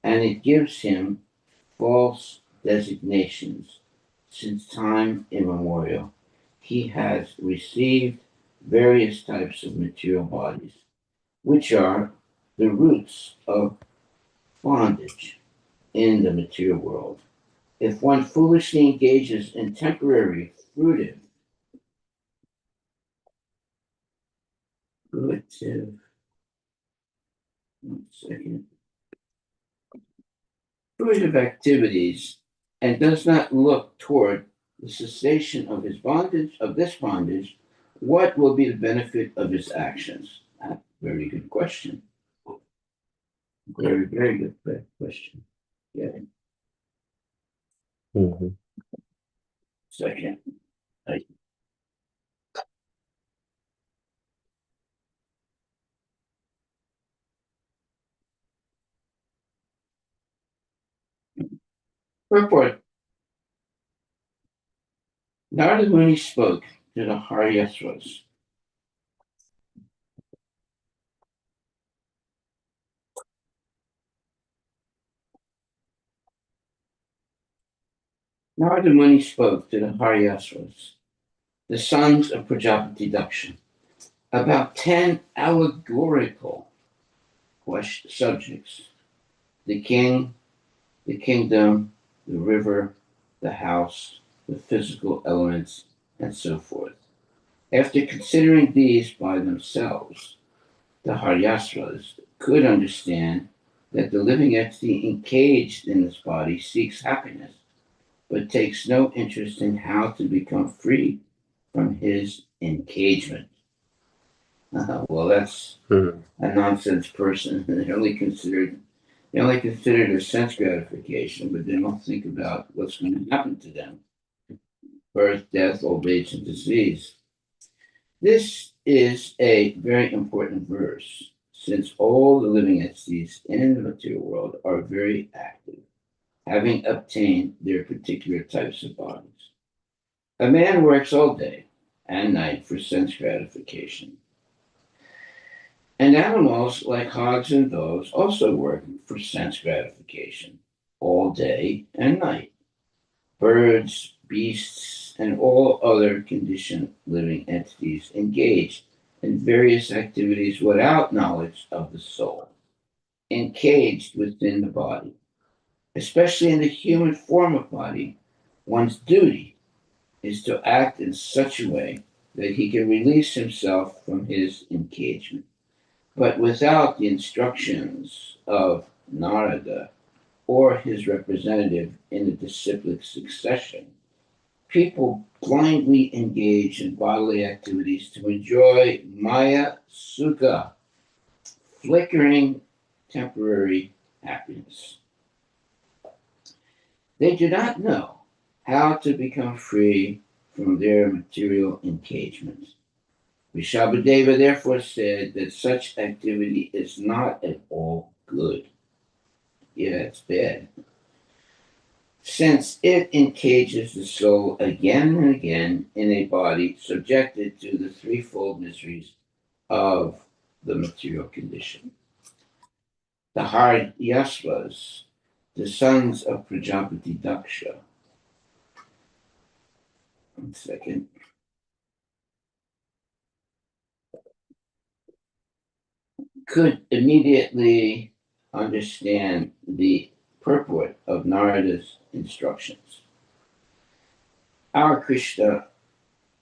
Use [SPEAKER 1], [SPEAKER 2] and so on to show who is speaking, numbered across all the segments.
[SPEAKER 1] and it gives him false designations. Since time immemorial, he has received various types of material bodies, which are the roots of bondage in the material world. If one foolishly engages in temporary, fruitive, one second, fruitive activities and does not look toward the cessation of his bondage, of this bondage, what will be the benefit of his actions? Very good question. Very, very good question. Yeah.
[SPEAKER 2] Mhm.
[SPEAKER 1] Second. Purport. Narada Muni spoke to the Harivilas. Narada Muni spoke to the Harivilas, the sons of Prajapati Daksha, about 10 allegorical subjects: the king, the kingdom, the river, the house, the physical elements, and so forth. After considering these by themselves, the Haryasvas could understand that the living entity encaged in this body seeks happiness, but takes no interest in how to become free from his engagement. Well, that's
[SPEAKER 2] Mhm.
[SPEAKER 1] a nonsense person. They only consider their sense gratification, but they don't think about what's going to happen to them: birth, death, old age, and disease. This is a very important verse, since all the living entities in the material world are very active, having obtained their particular types of bodies. A man works all day and night for sense gratification, and animals like hogs and dogs also work for sense gratification all day and night. Birds, beasts, and all other conditioned living entities engage in various activities without knowledge of the soul, encaged within the body. Especially in the human form of body, one's duty is to act in such a way that he can release himself from his engagement. But without the instructions of Narada or his representative in the disciplic succession, people blindly engage in bodily activities to enjoy Maya Sukha, flickering temporary happiness. They do not know how to become free from their material engagements. Rishabhadeva therefore said that such activity is not at all good. Yeah, it's bad, since it encages the soul again and again in a body subjected to the threefold miseries of the material condition. The Haryasvas, the sons of Prajapati Daksha, one second, could immediately understand the purport of Narada's instructions. Our Krishna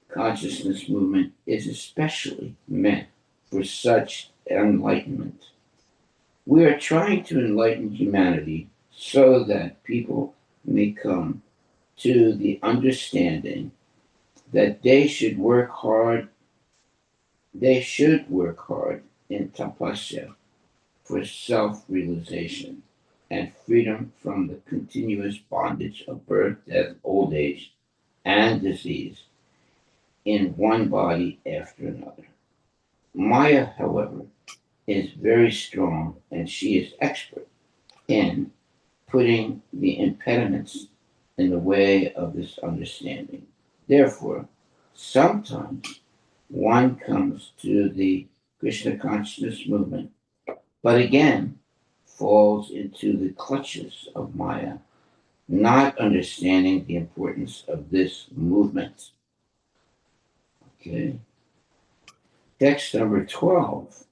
[SPEAKER 1] consciousness movement is especially meant for such enlightenment. We are trying to enlighten humanity so that people may come to the understanding that they should work hard in tapasya for self realization and freedom from the continuous bondage of birth, death, old age, and disease in one body after another. Maya, however, is very strong and she is expert in putting the impediments in the way of this understanding. Therefore, sometimes one comes to the Krishna consciousness movement, but again, falls into the clutches of Maya, not understanding the importance of this movement. Okay. Text number 12.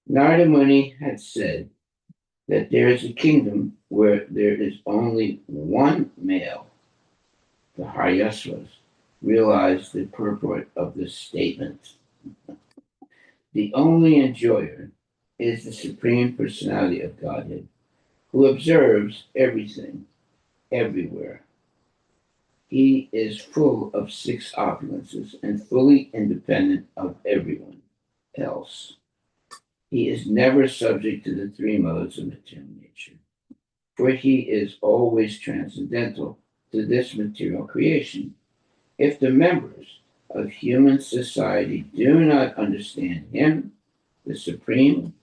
[SPEAKER 1] Narada Muni had said that there is a kingdom where there is only one male. The Harivilas realized the purport of this statement. The only enjoyer is the Supreme Personality of Godhead, who observes everything, everywhere. He is full of six opulences and fully independent of everyone else. He is never subject to the three modes of material nature, for he is always transcendental to this material creation. If the members of human society do not understand him, the Supreme,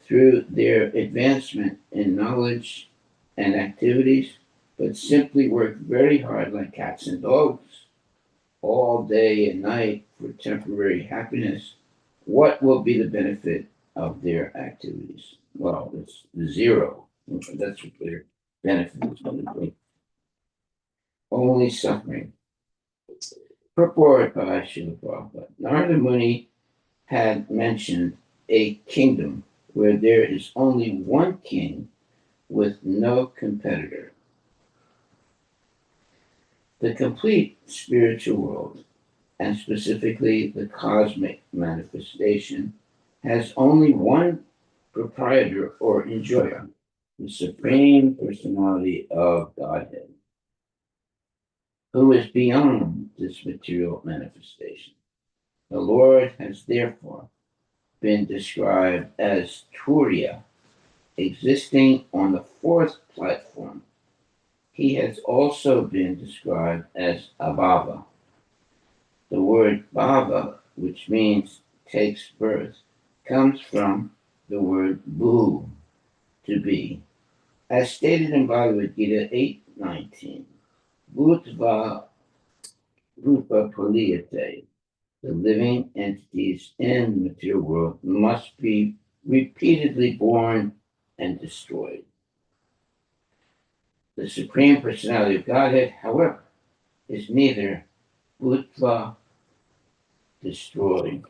[SPEAKER 1] through their advancement in knowledge and activities, but simply work very hard like cats and dogs all day and night for temporary happiness, what will be the benefit of their activities? Well, it's zero. That's what their benefit is going to be. Only suffering. Purport by Srila Prabhupada. Narada Muni had mentioned a kingdom where there is only one king with no competitor. The complete spiritual world, and specifically the cosmic manifestation, has only one proprietor or enjoyer, the Supreme Personality of Godhead, who is beyond this material manifestation. The Lord has therefore been described as Turiya, existing on the fourth platform. He has also been described as Abhava. The word Bhava, which means takes birth, comes from the word Bhu, to be. As stated in Bhagavad Gita 8:19, Bhutva Rupa Praliyate, the living entities in the material world must be repeatedly born and destroyed. The Supreme Personality of Godhead, however, is neither Bhutva destroyed,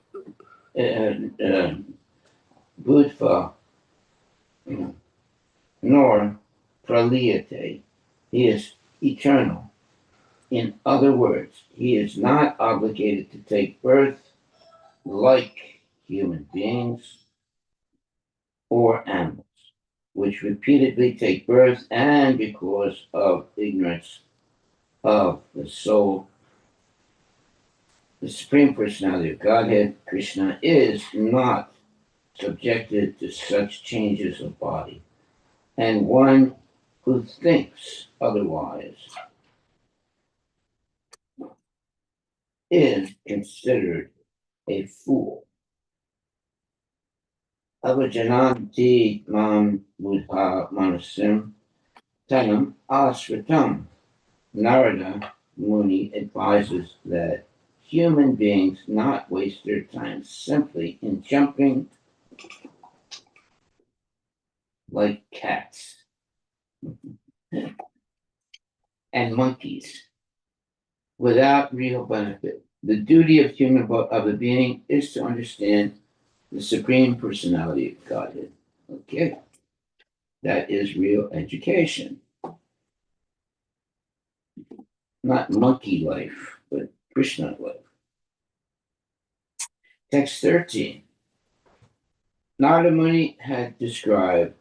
[SPEAKER 1] Bhutva, nor Praliyate. He is eternal. In other words, he is not obligated to take birth like human beings or animals, which repeatedly take birth, and because of ignorance of the soul, the Supreme Personality of Godhead, Krishna, is not subjected to such changes of body, and one who thinks otherwise is considered a fool. Avajananti mam buddha manasim tanam asritam. Narada Muni advises that human beings not waste their time simply in jumping like cats and monkeys without real benefit. The duty of a being is to understand the Supreme Personality of Godhead. Okay, that is real education, not monkey life, but Krishna life. Text 13. Narada Muni had described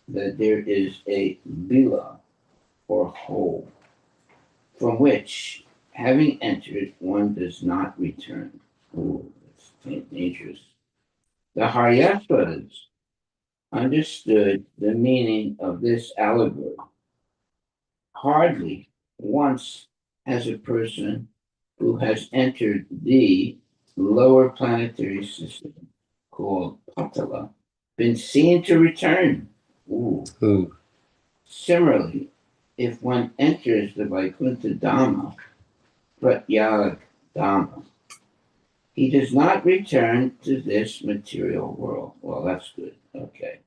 [SPEAKER 1] that there is a bila, or hole, from which, having entered, one does not return. Oh, that's dangerous. The Harivilas understood the meaning of this allegory. Hardly once has a person who has entered the lower planetary system, called Patala, been seen to return. Ooh.
[SPEAKER 2] Ooh.
[SPEAKER 1] Similarly, if one enters the Vaikuntha Dhamma, Pratyag Dhamma, he does not return to this material world. Well, that's good. Okay.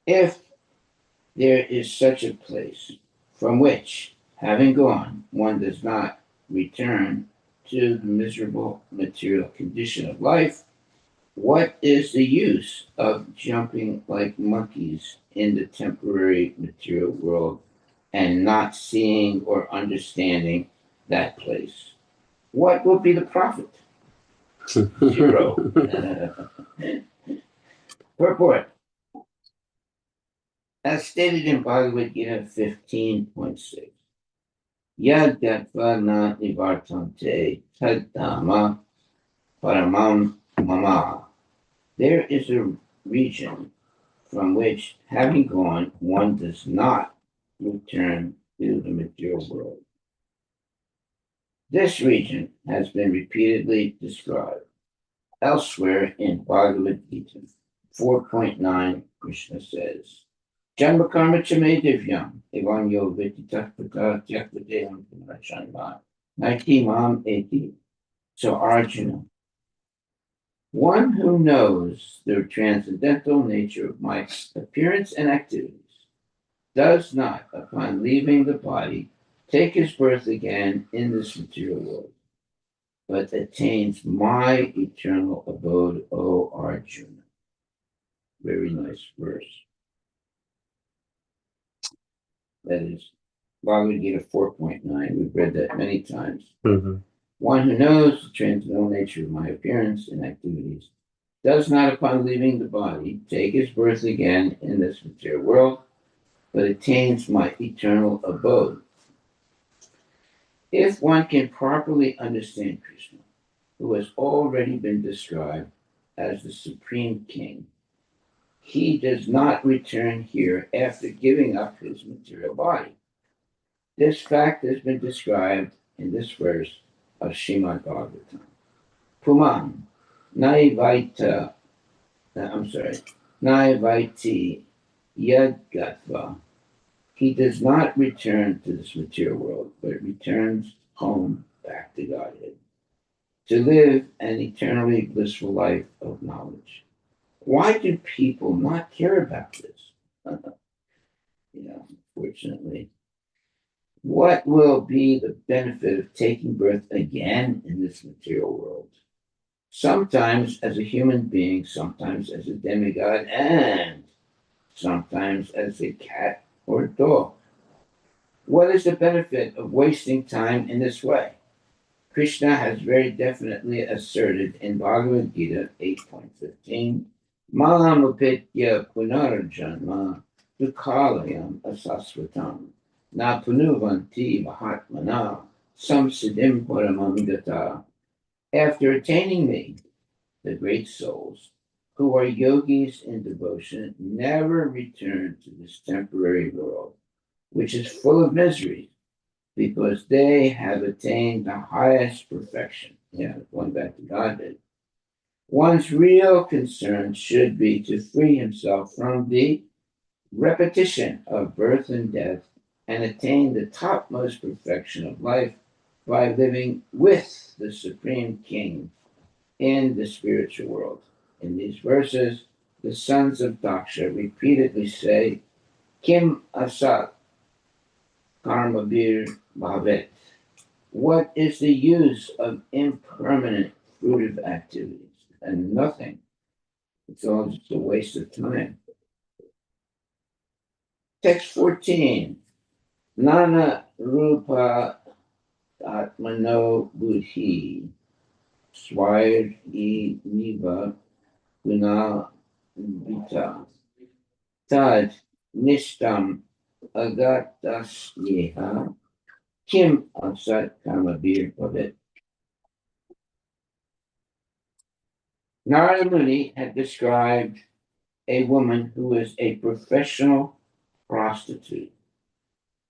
[SPEAKER 1] If there is such a place from which, having gone, one does not return to the miserable material condition of life, what is the use of jumping like monkeys in the temporary material world and not seeing or understanding that place? What will be the profit? Zero. Purport. As stated in Bhagavad Gita 15.6, Yad Gatva na nivartante tad dhamma paramam mama. There is a region from which, having gone, one does not return to the material world. This region has been repeatedly described elsewhere in Bhagavad Gita 4.9. Krishna says, Janma karma chame divyam evam yo viditakpata tyakvadeyam punarjanma naiti mam eti. So Arjuna, one who knows the transcendental nature of my appearance and activities does not, upon leaving the body, take his birth again in this material world, but attains my eternal abode, O Arjuna. Very nice verse. That is Bhagavad Gita 4.9. We've read that many times.
[SPEAKER 2] Mm-hmm.
[SPEAKER 1] One who knows the transcendental nature of my appearance and activities does not, upon leaving the body, take his birth again in this material world, but attains my eternal abode. If one can properly understand Krishna, who has already been described as the Supreme King, he does not return here after giving up his material body. This fact has been described in this verse of Srimad Bhagavatam. Puman, Naivaiti Yadgatva. He does not return to this material world, but returns home back to Godhead to live an eternally blissful life of knowledge. Why do people not care about this? Unfortunately. What will be the benefit of taking birth again in this material world? Sometimes as a human being, sometimes as a demigod, and sometimes as a cat or dog. What is the benefit of wasting time in this way? Krishna has very definitely asserted in Bhagavad Gita 8.15, Malam upitya punarjanma dukalayam asasvatam na punuvanti mahatmana samsiddhim paramam gata. After attaining me, the great souls, who are yogis in devotion, never return to this temporary world, which is full of misery, because they have attained the highest perfection. Going back to Godhead. One's real concern should be to free himself from the repetition of birth and death and attain the topmost perfection of life by living with the Supreme King in the spiritual world. In these verses, the sons of Daksha repeatedly say, Kim asat karmabir bhavet. What is the use of impermanent fruitive activities? And nothing. It's all just a waste of time. Text 14. Nana rupa atmano buddhi swayar niva guna vita tad nishtam agatas yeha kim asat kamabir bhavet. Narada Muni had described a woman who is a professional prostitute.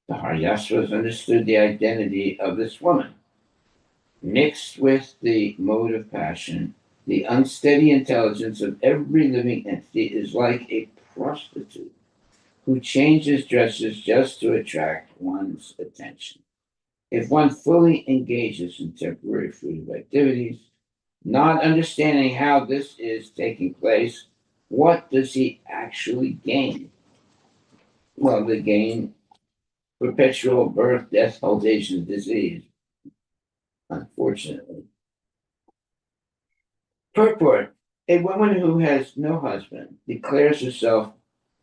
[SPEAKER 1] The Harivilas understood the identity of this woman. Mixed with the mode of passion, the unsteady intelligence of every living entity is like a prostitute who changes dresses just to attract one's attention. If one fully engages in temporary fruitive activities, not understanding how this is taking place, what does he actually gain? Well, they gain perpetual birth, death, old age, and disease, unfortunately. Purport: a woman who has no husband declares herself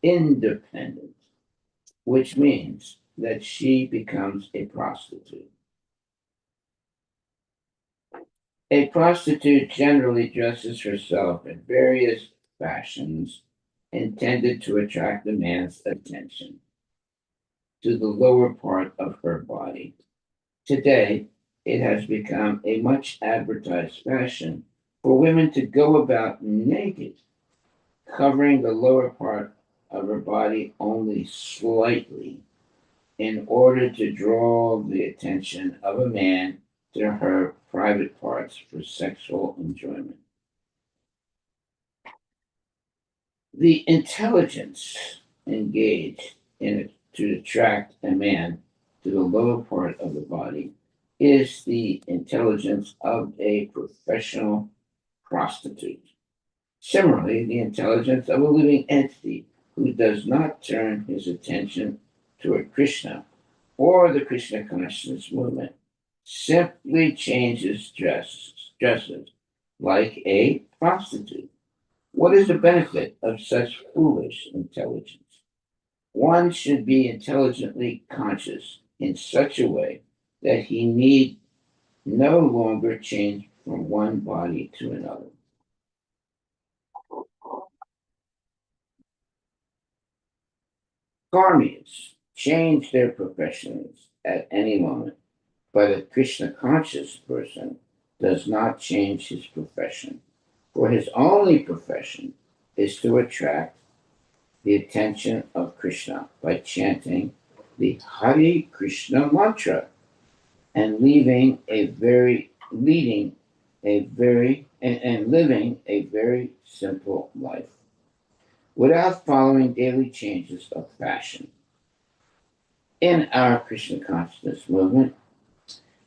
[SPEAKER 1] independent, which means that she becomes a prostitute. A prostitute generally dresses herself in various fashions intended to attract the man's attention to the lower part of her body. Today, it has become a much advertised fashion for women to go about naked, covering the lower part of her body only slightly in order to draw the attention of a man to her private parts for sexual enjoyment. The intelligence engaged in it to attract a man to the lower part of the body is the intelligence of a professional prostitute. Similarly, the intelligence of a living entity who does not turn his attention toward Krishna or the Krishna consciousness movement simply changes dresses like a prostitute. What is the benefit of such foolish intelligence? One should be intelligently conscious in such a way that he need no longer change from one body to another. Karmis change their professions at any moment, but a Krishna conscious person does not change his profession, for his only profession is to attract the attention of Krishna by chanting the Hare Krishna mantra and living a very simple life without following daily changes of fashion. In our Krishna consciousness movement,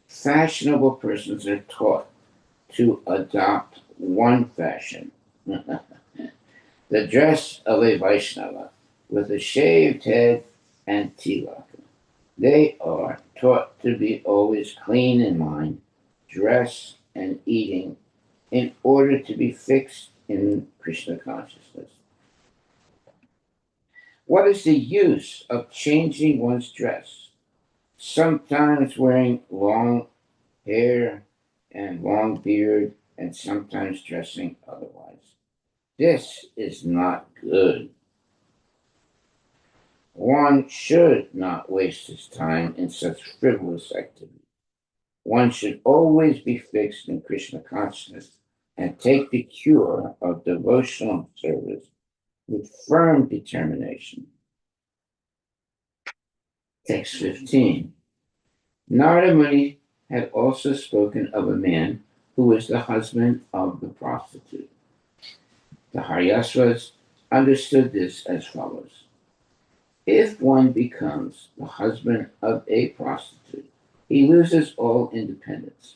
[SPEAKER 1] fashionable persons are taught to adopt one fashion, the dress of a Vaishnava, with a shaved head and tilak. They are taught to be always clean in mind, dress, and eating in order to be fixed in Krishna consciousness. What is the use of changing one's dress? Sometimes wearing long hair and long beard, and sometimes dressing otherwise. This is not good. One should not waste his time in such frivolous activities. One should always be fixed in Krishna consciousness and take the cure of devotional service with firm determination. Text 15. Narada Muni had also spoken of a man who was the husband of the prostitute. The Harivilas understood this as follows: if one becomes the husband of a prostitute, he loses all independence.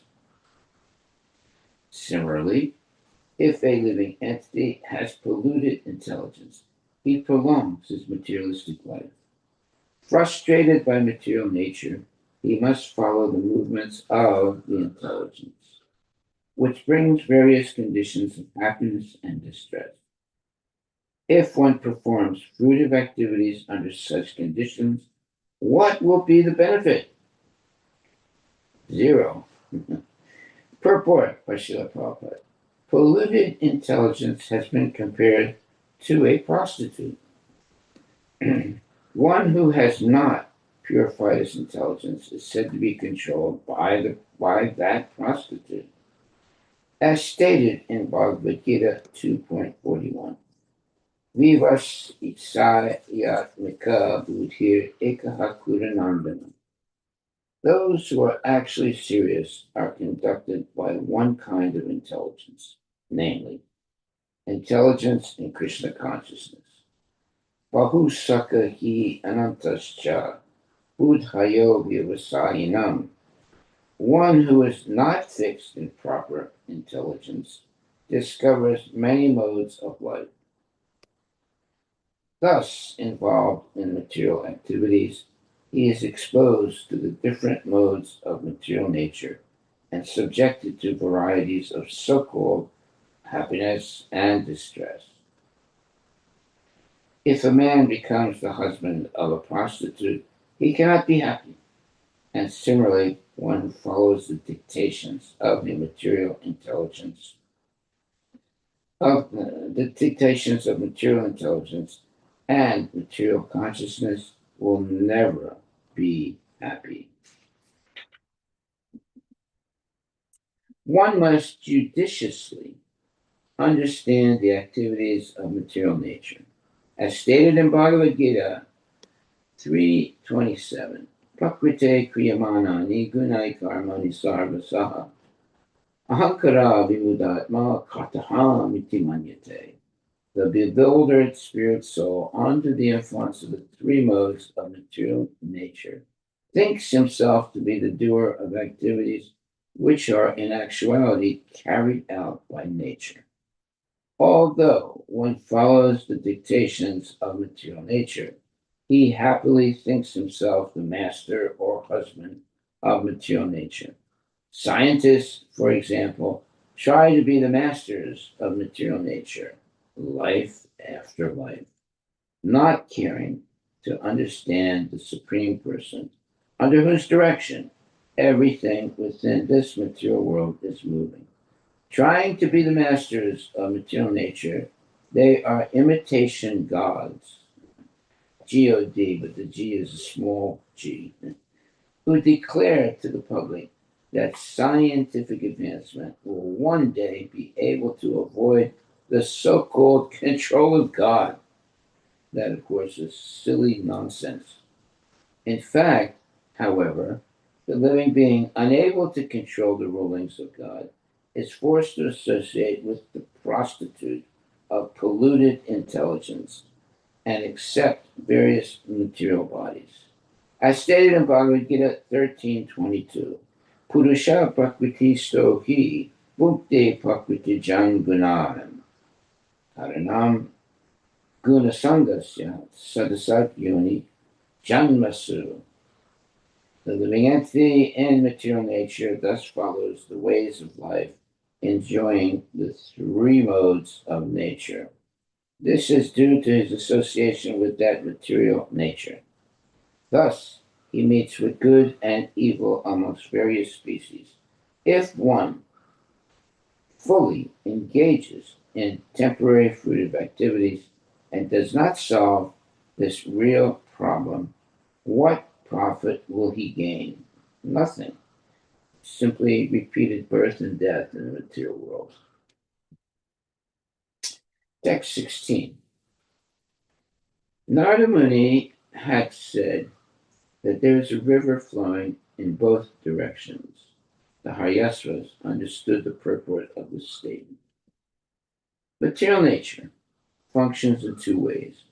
[SPEAKER 1] Similarly, if a living entity has polluted intelligence, he prolongs his materialistic life. Frustrated by material nature, he must follow the movements of the intelligence, which brings various conditions of happiness and distress. If one performs fruitive activities under such conditions, what will be the benefit? Zero. Purport by Srila Prabhupada. Polluted intelligence has been compared to a prostitute. One who has not purified his intelligence is said to be controlled by that prostitute, as stated in Bhagavad Gita 2.41. Vivas Isayatmika Buddhir Ekaha Kudanandana. Those who are actually serious are conducted by one kind of intelligence, namely, intelligence in Krishna consciousness. Bahu Saka Hi Anantascha Buddhayo Vyavasayinam. One who is not fixed in proper intelligence discovers many modes of life. Thus, involved in material activities, he is exposed to the different modes of material nature and subjected to varieties of so called happiness and distress. If a man becomes the husband of a prostitute, he cannot be happy. And similarly, one who follows the dictations of the material intelligence and material consciousness will never be happy. One must judiciously understand the activities of material nature. As stated in Bhagavad Gita 3:27, Prakrite kriyamanani gunai karmani sarvasaha ahankara vimudatma kartaham iti manyate. The bewildered spirit soul, under the influence of the three modes of material nature, thinks himself to be the doer of activities which are in actuality carried out by nature. Although one follows the dictations of material nature, he happily thinks himself the master or husband of material nature. Scientists, for example, try to be the masters of material nature, life after life, not caring to understand the Supreme Person under whose direction everything within this material world is moving. Trying to be the masters of material nature, they are imitation gods, God, but the G is a small g, who declare to the public that scientific advancement will one day be able to avoid the so called control of God. That, of course, is silly nonsense. In fact, however, the living being, unable to control the rulings of God, is forced to associate with the prostitute of polluted intelligence and accept various material bodies. As stated in Bhagavad Gita 13:22, Purusha Prakriti Stohi Bhukti Prakriti Jan Gunam Haranam Gunasangasya Sadasat Yoni Janmasu. The living entity in material nature thus follows the ways of life, enjoying the three modes of nature. This is due to his association with that material nature. Thus, he meets with good and evil amongst various species. If one fully engages in temporary fruitive activities and does not solve this real problem, what profit will he gain? Nothing. Simply repeated birth and death in the material world. Text 16. Narada Muni had said that there is a river flowing in both directions. The Harivilas understood the purport of this statement. Material nature functions in two ways,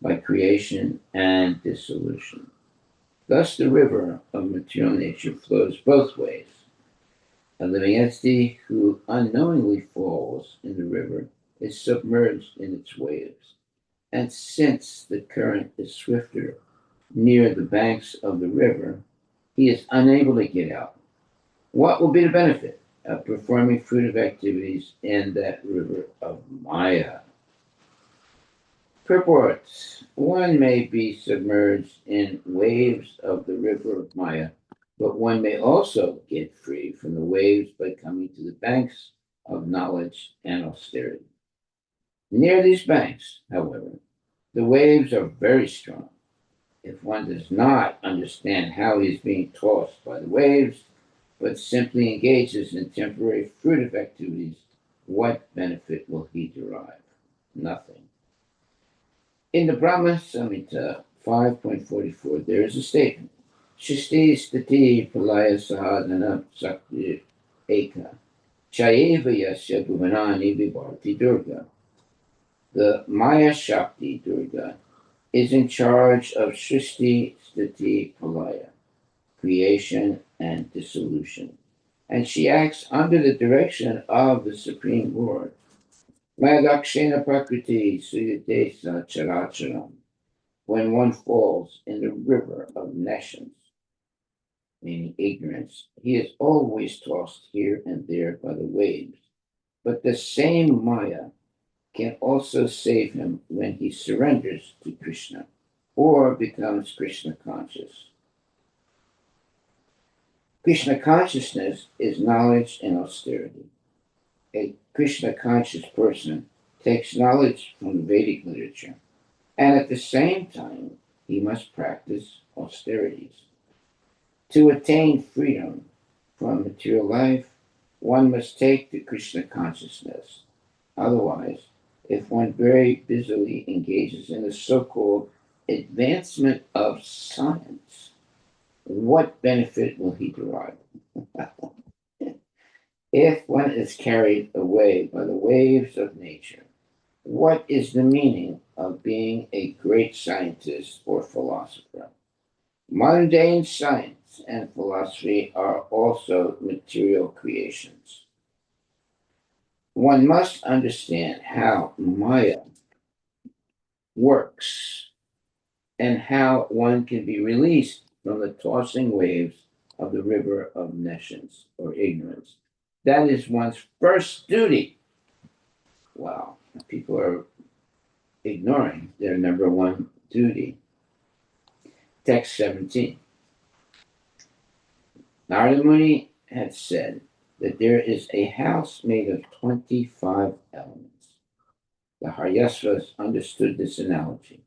[SPEAKER 1] by creation and dissolution. Thus, the river of material nature flows both ways. A living entity who unknowingly falls in the river is submerged in its waves. And since the current is swifter near the banks of the river, he is unable to get out. What will be the benefit of performing fruitive activities in that river of Maya? Purports. One may be submerged in waves of the river of Maya, but one may also get free from the waves by coming to the banks of knowledge and austerity. Near these banks, however, the waves are very strong. If one does not understand how he is being tossed by the waves, but simply engages in temporary fruitive activities, what benefit will he derive? Nothing. In the Brahma Samhita 5.44, there is a statement: Shisti stati palaya sahadana sakti eka chayeva yasya bhuvanani vibharti durga. The Maya Shakti Durga is in charge of Shristi Stiti Palaya, creation and dissolution, and she acts under the direction of the Supreme Lord. Madakshina Prakriti Suyadesa Characharam. When one falls in the river of nations, meaning ignorance, he is always tossed here and there by the waves. But the same Maya can also save him when he surrenders to Krishna or becomes Krishna conscious. Krishna consciousness is knowledge and austerity. A Krishna conscious person takes knowledge from the Vedic literature, and at the same time, he must practice austerities. To attain freedom from material life, one must take to Krishna consciousness. Otherwise, if one very busily engages in the so called advancement of science, what benefit will he derive? If one is carried away by the waves of nature, what is the meaning of being a great scientist or philosopher? Mundane science and philosophy are also material creations. One must understand how Maya works and how one can be released from the tossing waves of the river of nescience or ignorance. That is one's first duty. Wow, people are ignoring their number one duty. Text 17. Narada Muni had said that there is a house made of 25 elements. The Harivilas understood this analogy.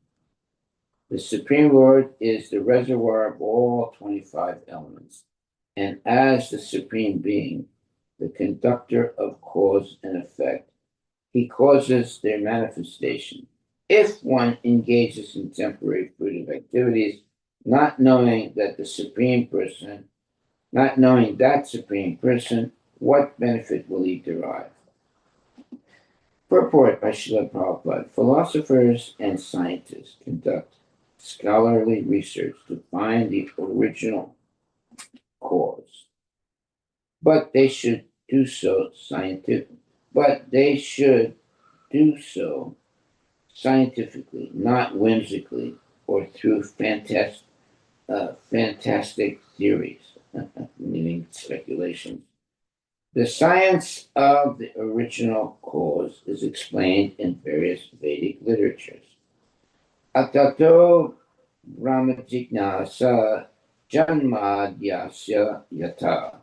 [SPEAKER 1] The Supreme Lord is the reservoir of all 25 elements, and as the Supreme Being, the conductor of cause and effect, he causes their manifestation. If one engages in temporary fruitive activities, not knowing that the Supreme Person, not knowing that Supreme Person, what benefit will he derive? Purport by Srila Prabhupada. Philosophers and scientists conduct scholarly research to find the original cause, but they should do so scientifically, not whimsically or through fantastic theories, meaning speculations. The science of the original cause is explained in various Vedic literatures. Atato Brahmajignasa Janmadhyasya Yata.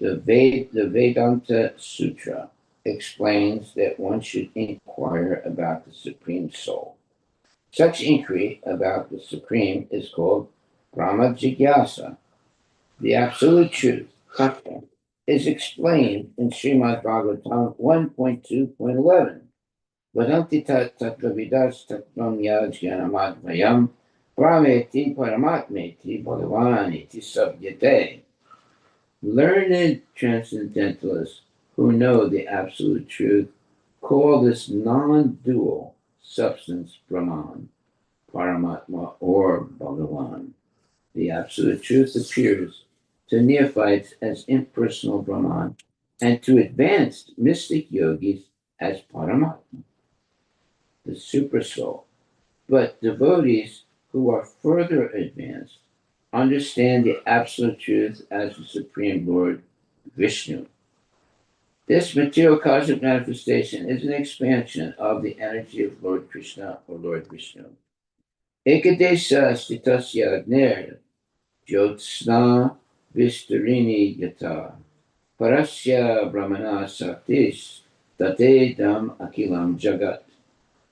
[SPEAKER 1] The Vedanta Sutra explains that one should inquire about the Supreme Soul. Such inquiry about the Supreme is called Brahma Jigyasa. The Absolute Truth, Tattva, is explained in Srimad Bhagavatam 1.2.11. Vadanti tattvavidas tattvam yajnanamadvayam brahmeti paramatmeti bhagavaniti sabhyate. Learned transcendentalists who know the absolute truth call this non-dual substance Brahman, Paramatma, or Bhagavan. The absolute truth appears to neophytes as impersonal Brahman and to advanced mystic yogis as Paramatma, the supersoul. But devotees who are further advanced understand the absolute truth as the Supreme Lord Vishnu. This material cosmic manifestation is an expansion of the energy of Lord Krishna or Lord Vishnu. Ekadesha stitasya agner jyotsna vistarini yata parasya brahmana saktis tatedam akilam jagat.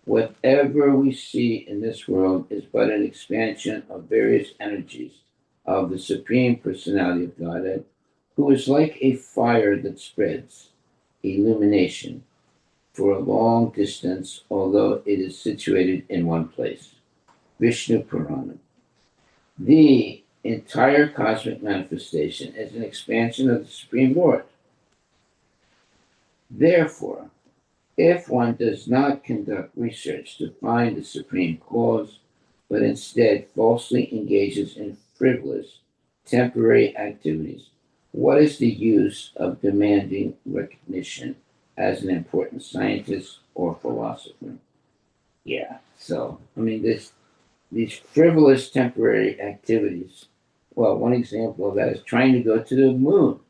[SPEAKER 1] Whatever we see in this world is but an expansion of various energies of the Supreme Personality of Godhead, who is like a fire that spreads illumination for a long distance, although it is situated in one place. Vishnu Purana. The entire cosmic manifestation is an expansion of the Supreme Lord. Therefore, if one does not conduct research to find the supreme cause, but instead falsely engages in frivolous, temporary activities, what is the use of demanding recognition as an important scientist or philosopher. Yeah. So, I mean, these frivolous temporary activities. Well, one example of that is trying to go to the moon.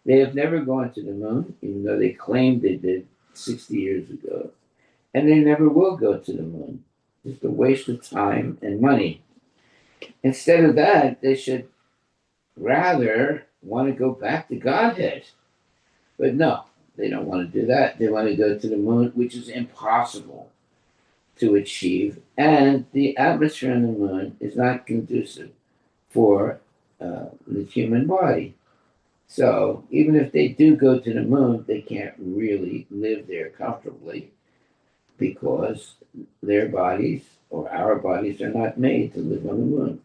[SPEAKER 1] They have never gone to the moon, even though they claimed they did 60 years ago. And they never will go to the moon. It's a waste of time and money. Instead of that, they should rather want to go back to Godhead. But no, they don't want to do that. They want to go to the moon, which is impossible to achieve. And the atmosphere on the moon is not conducive for the human body. So even if they do go to the moon, they can't really live there comfortably because their bodies or our bodies are not made to live on the moon.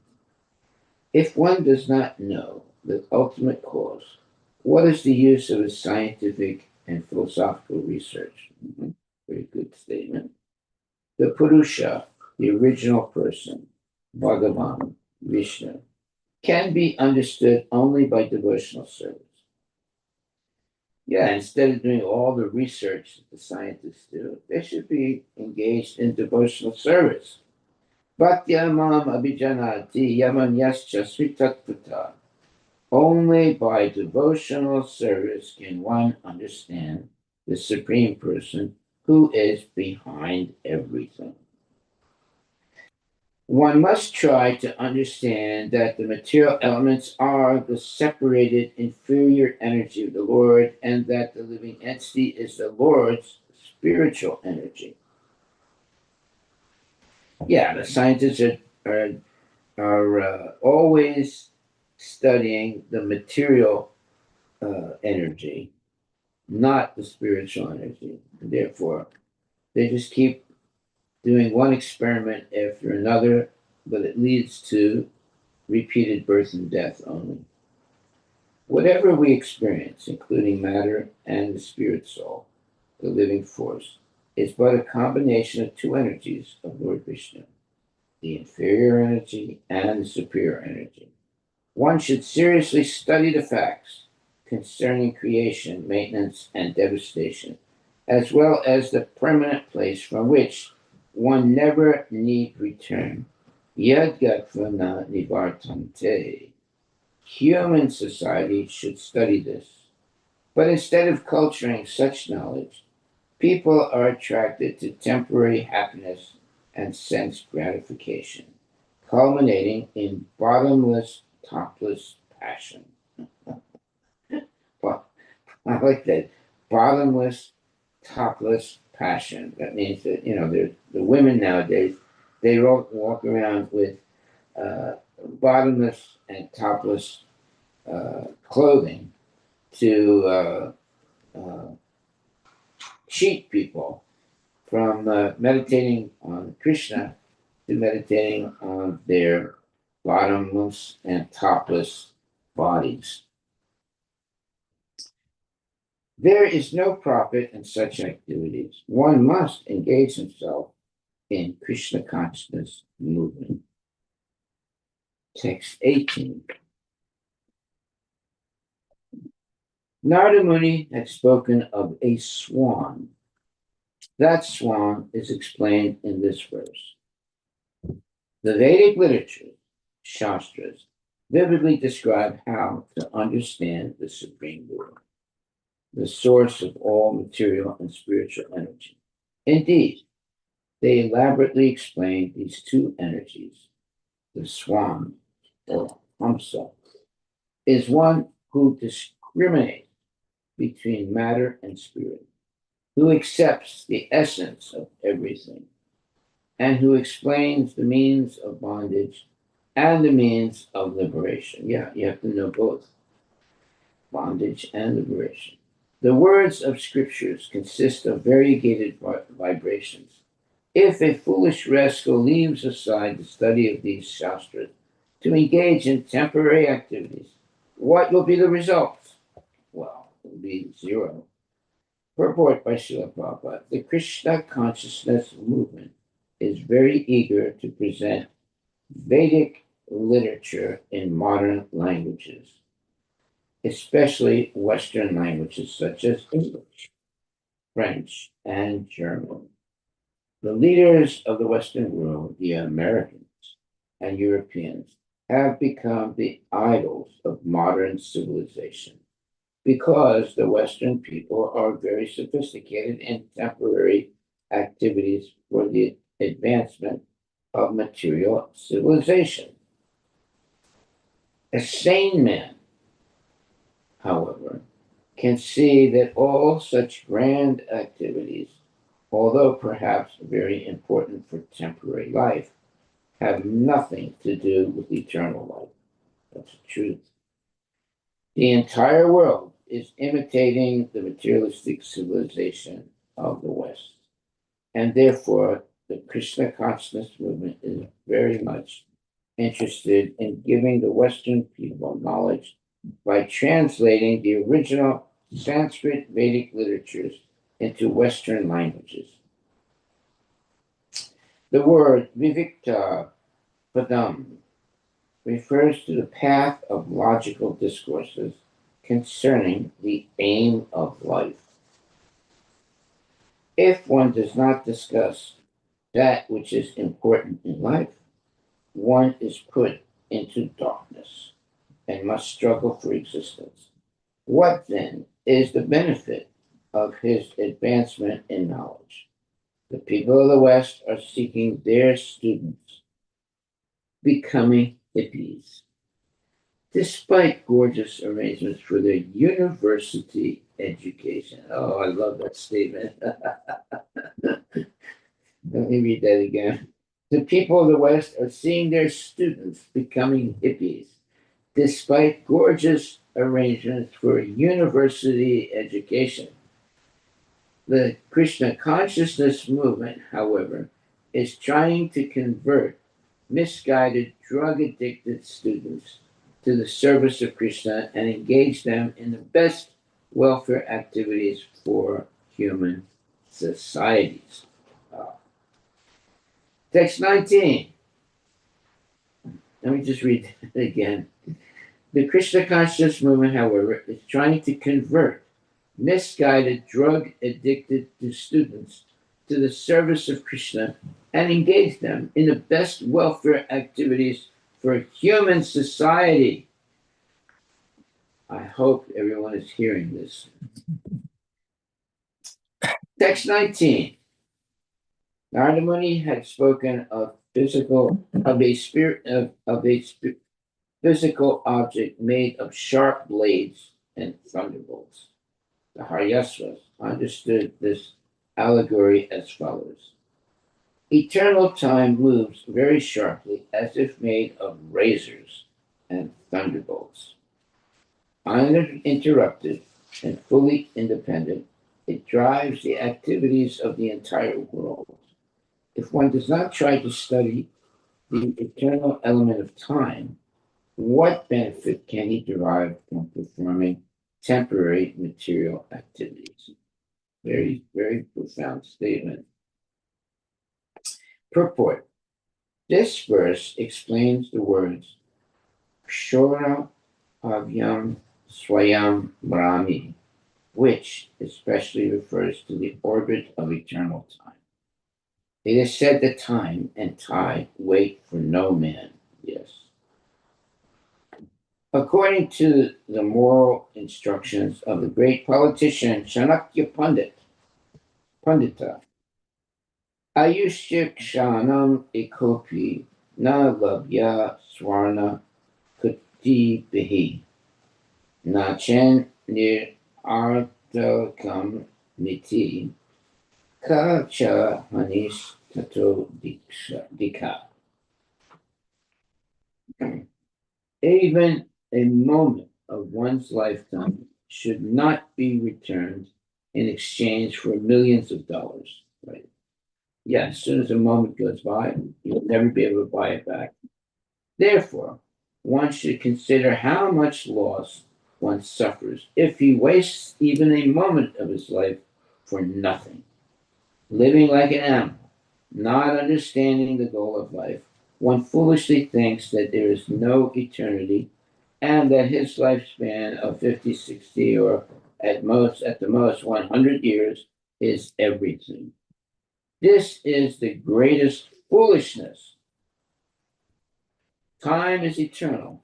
[SPEAKER 1] If one does not know the ultimate cause, what is the use of a scientific and philosophical research? Very good statement. The Purusha, the original person, Bhagavan, Vishnu, can be understood only by devotional service. Yeah, instead of doing all the research that the scientists do, they should be engaged in devotional service. Bhatyamam abhijanati yamanyascha sritatvata. Only by devotional service can one understand the Supreme Person who is behind everything. One must try to understand that the material elements are the separated inferior energy of the Lord and that the living entity is the Lord's spiritual energy. Yeah, the scientists are always studying the material energy, not the spiritual energy. Therefore, they just keep doing one experiment after another, but it leads to repeated birth and death only. Whatever we experience, including matter and the spirit soul, the living force, is but a combination of two energies of Lord Vishnu, the inferior energy and the superior energy. One should seriously study the facts concerning creation, maintenance, and devastation, as well as the permanent place from which one never need return. Yad Gatvana Nivartante. Human society should study this. But instead of culturing such knowledge, people are attracted to temporary happiness and sense gratification, culminating in bottomless, topless passion. Well, I like that. Bottomless, topless passion. That means that, the women nowadays, they walk around with bottomless and topless clothing to uh, cheat people from meditating on Krishna to meditating on their bottomless and topless bodies. There is no profit in such activities. One must engage himself in Krishna consciousness movement. Text 18. Narada Muni had spoken of a swan. That swan is explained in this verse. The Vedic literature, Shastras, vividly describe how to understand the Supreme Buddha, the source of all material and spiritual energy. Indeed, they elaborately explain these two energies. The swan, or Hamsa, is one who discriminates between matter and spirit, who accepts the essence of everything, and who explains the means of bondage and the means of liberation. Yeah, you have to know both bondage and liberation. The words of scriptures consist of variegated vibrations. If a foolish rascal leaves aside the study of these shastras to engage in temporary activities, what will be the result? Well, it will be zero. Purport by Srila Prabhupada. The Krishna consciousness movement is very eager to present Vedic literature in modern languages, especially Western languages such as English. French, and German. The leaders of the Western world, the Americans and Europeans, have become the idols of modern civilization because the Western people are very sophisticated in temporary activities for the advancement of material civilization. A sane man, however, can see that all such grand activities, although perhaps very important for temporary life, have nothing to do with eternal life. That's the truth. The entire world is imitating the materialistic civilization of the West. And therefore, the Krishna consciousness movement is very much interested in giving the Western people knowledge by translating the original Sanskrit Vedic literatures into Western languages. The word Vivikta Padam refers to the path of logical discourses concerning the aim of life. If one does not discuss that which is important in life, one is put into darkness and must struggle for existence. What then is the benefit of his advancement in knowledge? The people of the West are seeking their students, becoming hippies, despite gorgeous arrangements for their university education. Oh, I love that statement. Let me read that again. The people of the West are seeing their students becoming hippies, despite gorgeous arrangements for university education. The Krishna consciousness movement, however, is trying to convert misguided, drug addicted students to the service of Krishna and engage them in the best welfare activities for human societies. Text 19. Let me just read it again. The Krishna consciousness movement, however, is trying to convert misguided, drug addicted students to the service of Krishna and engage them in the best welfare activities for human society. I hope everyone is hearing this. Text 19. Narada Muni had spoken of physical object made of sharp blades and thunderbolts. The Harivilas understood this allegory as follows. Eternal time moves very sharply as if made of razors and thunderbolts. Uninterrupted and fully independent, it drives the activities of the entire world. If one does not try to study the eternal element of time, what benefit can he derive from performing temporary material activities? Very, very profound statement. Purport. This verse explains the words Kshora Pavyam Swayam Brahmi, which especially refers to the orbit of eternal time. It is said that time and tide wait for no man. Yes. According to the moral instructions of the great politician Chanakya Pandita, Ayushya Kshanam Ekopi Na Labhya Swarna Kuti Bihi Nachen Nir Artakam Niti Kacha Hanis Tato Dika. Even a moment of one's lifetime should not be returned in exchange for millions of dollars. Right? Yeah, as soon as a moment goes by, you'll never be able to buy it back. Therefore, one should consider how much loss one suffers if he wastes even a moment of his life for nothing. Living like an animal, not understanding the goal of life, one foolishly thinks that there is no eternity and that his lifespan of 50, 60, or at the most 100 years is everything. This is the greatest foolishness. Time is eternal,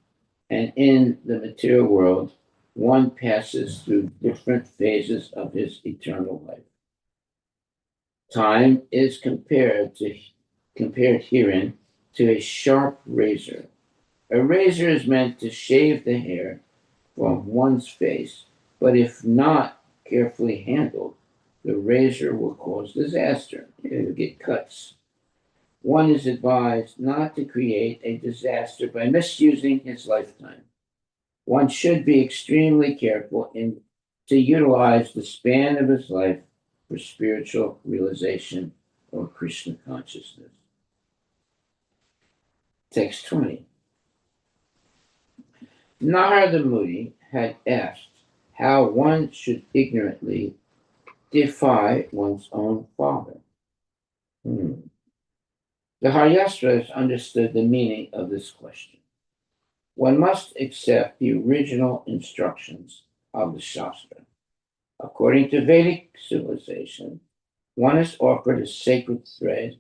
[SPEAKER 1] and in the material world, one passes through different phases of his eternal life. Time is compared herein to a sharp razor. A razor is meant to shave the hair from one's face, but if not carefully handled, the razor will cause disaster. It will get cuts. One is advised not to create a disaster by misusing his lifetime. One should be extremely careful to utilize the span of his life for spiritual realization or Krishna consciousness. Text 20. Narada Muni had asked how one should ignorantly defy one's own father. The Harivilas understood the meaning of this question. One must accept the original instructions of the Shastra. According to Vedic civilization, one is offered a sacred thread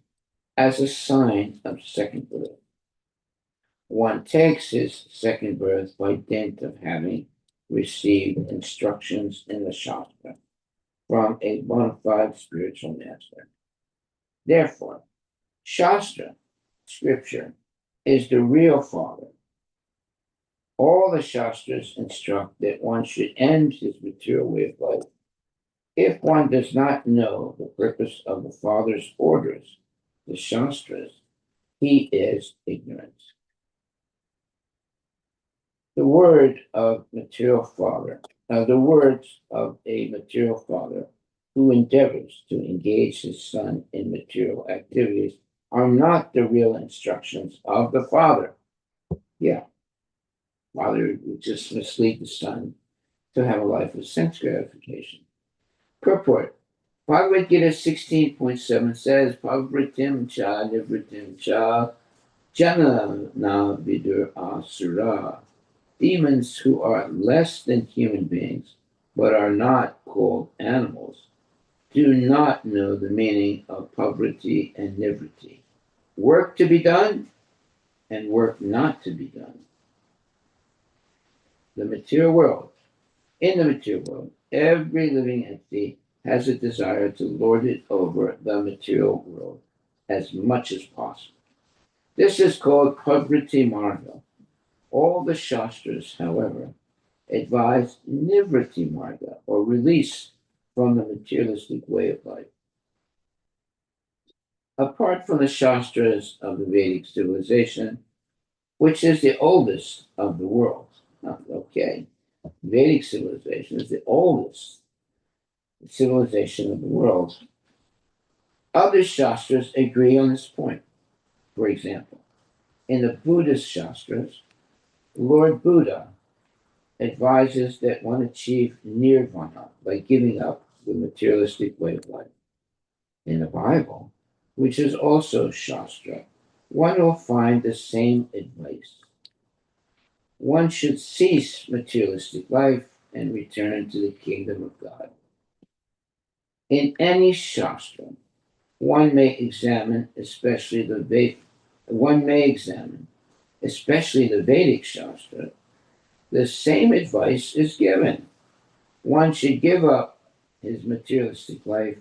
[SPEAKER 1] as a sign of second birth. One takes his second birth by dint of having received instructions in the Shastra from a bona fide spiritual master. Therefore, Shastra, scripture, is the real father. All the Shastras instruct that one should end his material way of life. If one does not know the purpose of the Father's orders, the Shastras, he is ignorant. The word of material father, the words of a material father who endeavors to engage his son in material activities are not the real instructions of the father. Yeah, father would just mislead the son to have a life of sense gratification. Purport. Bhagavad Gita 16.7 says, Pavritim cha nivritim cha jana na vidur asura. Demons who are less than human beings, but are not called animals, do not know the meaning of poverty and nivriti. Work to be done and work not to be done. The material world. In the material world, every living entity has a desire to lord it over the material world as much as possible. This is called poverty marga. All the Shastras, however, advise nivriti marga, or release from the materialistic way of life. Apart from the Shastras of the Vedic civilization, which is the oldest of the world, okay, Vedic civilization is the oldest civilization of the world. Other Shastras agree on this point. For example, in the Buddhist Shastras, Lord Buddha advises that one achieve nirvana by giving up the materialistic way of life. In the Bible, which is also Shastra, one will find the same advice. One should cease materialistic life and return to the kingdom of God. In any Shastra, one may examine, especially the Vedic Shastra, the same advice is given. One should give up his materialistic life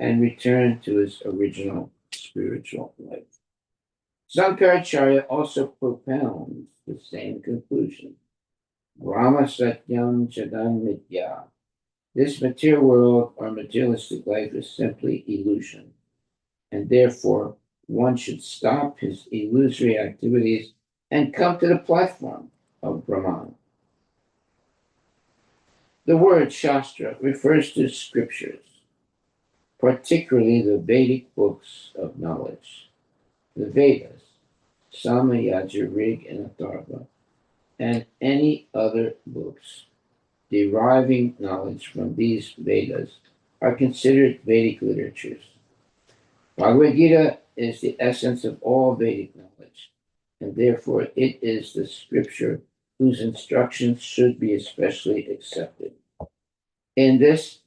[SPEAKER 1] and return to his original spiritual life. Sankaracharya also propounds the same conclusion. Brahma Satyam Chadam Mitya. This material world or materialistic life is simply illusion, and therefore one should stop his illusory activities and come to the platform of Brahman. The word Shastra refers to scriptures, particularly the Vedic books of knowledge, the Vedas, Sama, Yajur, Rig, and Atharva, and any other books deriving knowledge from these Vedas are considered Vedic literatures. Bhagavad Gita is the essence of all Vedic knowledge, and therefore it is the scripture whose instructions should be especially accepted. In this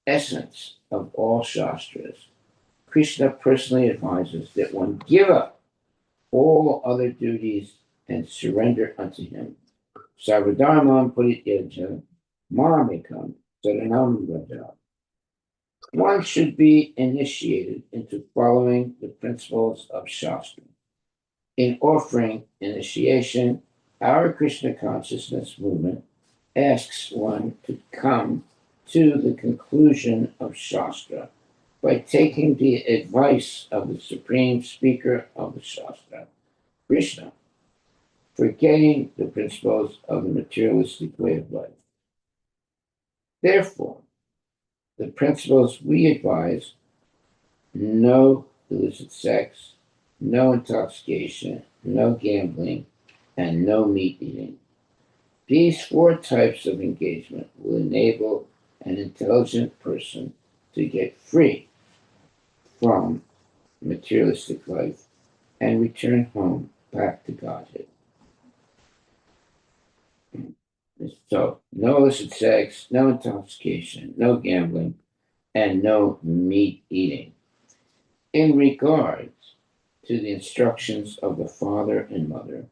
[SPEAKER 1] essence of all Shastras, Krishna personally advises that one give up all other duties and surrender unto him. Sarvadharmam Purityaja Mamekam Saranam Vraja. One should be initiated into following the principles of Shastra. In offering initiation, our Krishna consciousness movement asks one to come to the conclusion of Shastra by taking the advice of the supreme speaker of the Shastra, Krishna, forgetting the principles of the materialistic way of life. Therefore, the principles we advise: no illicit sex, no intoxication, no gambling, and no meat eating. These four types of engagement will enable an intelligent person to get free from materialistic life and return home back to Godhead. So, no illicit sex, no intoxication, no gambling, and no meat eating. In regards to the instructions of the father and mother,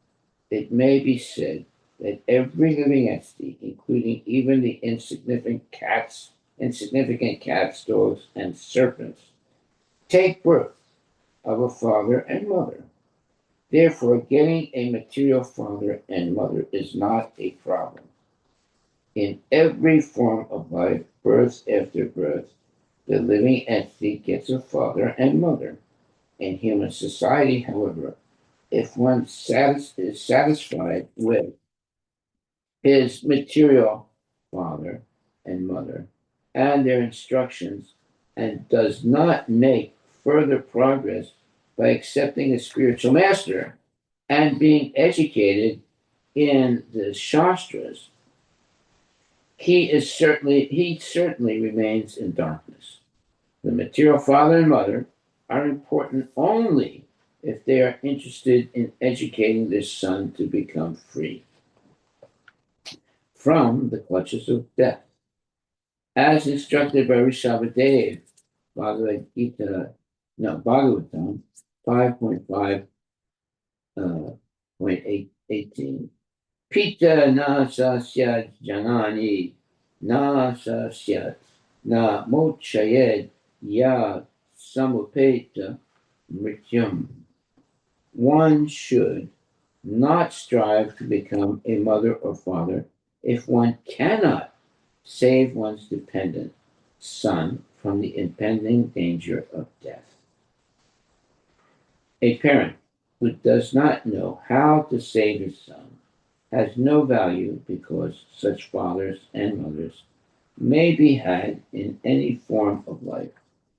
[SPEAKER 1] it may be said that every living entity, including even the insignificant cats, dogs, and serpents, take birth of a father and mother. Therefore, getting a material father and mother is not a problem. In every form of life, birth after birth, the living entity gets a father and mother. In human society, however, if one is satisfied with his material father and mother and their instructions and does not make further progress by accepting a spiritual master and being educated in the Shastras, he certainly remains in darkness. The material father and mother are important only if they are interested in educating their son to become free from the clutches of death. As instructed by Rishabhadev, Bhagavatam 5.5.18. Pita na sasyat janani na sasyat na mochayed ya samupeta mrityum. One should not strive to become a mother or father if one cannot save one's dependent son from the impending danger of death. A parent who does not know how to save his son has no value because such fathers and mothers may be had in any form of life,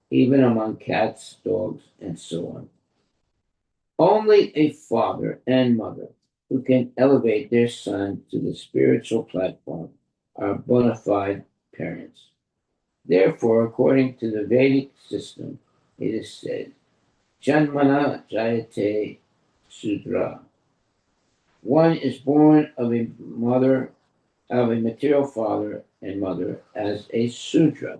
[SPEAKER 1] even among cats, dogs, and so on. Only a father and mother who can elevate their son to the spiritual platform are bona fide parents. Therefore, according to the Vedic system, it is said, Janmana Jayate Sudra. One is born of a material father and mother as a Sudra.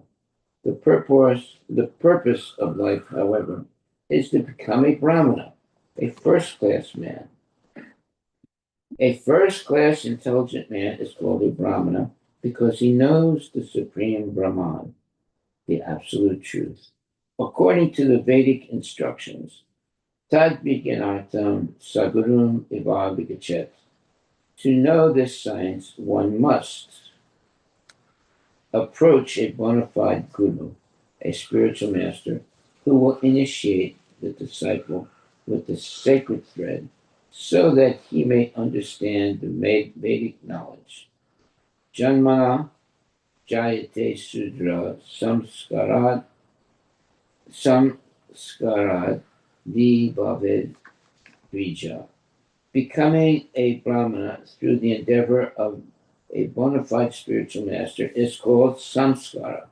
[SPEAKER 1] The purpose of life, however, is to become a Brahmana, a first-class man. A first-class intelligent man is called a Brahmana because he knows the supreme Brahman, the absolute truth. According to the Vedic instructions, Tad Vijnanatam Sagurum Iva Vigachet. To know this science, one must approach a bona fide guru, a spiritual master, who will initiate the disciple with the sacred thread so that he may understand the Vedic knowledge. Janmana Jayate Sudra Samskarad Bhavid Bija. Becoming a Brahmana through the endeavor of a bona fide spiritual master is called samskara.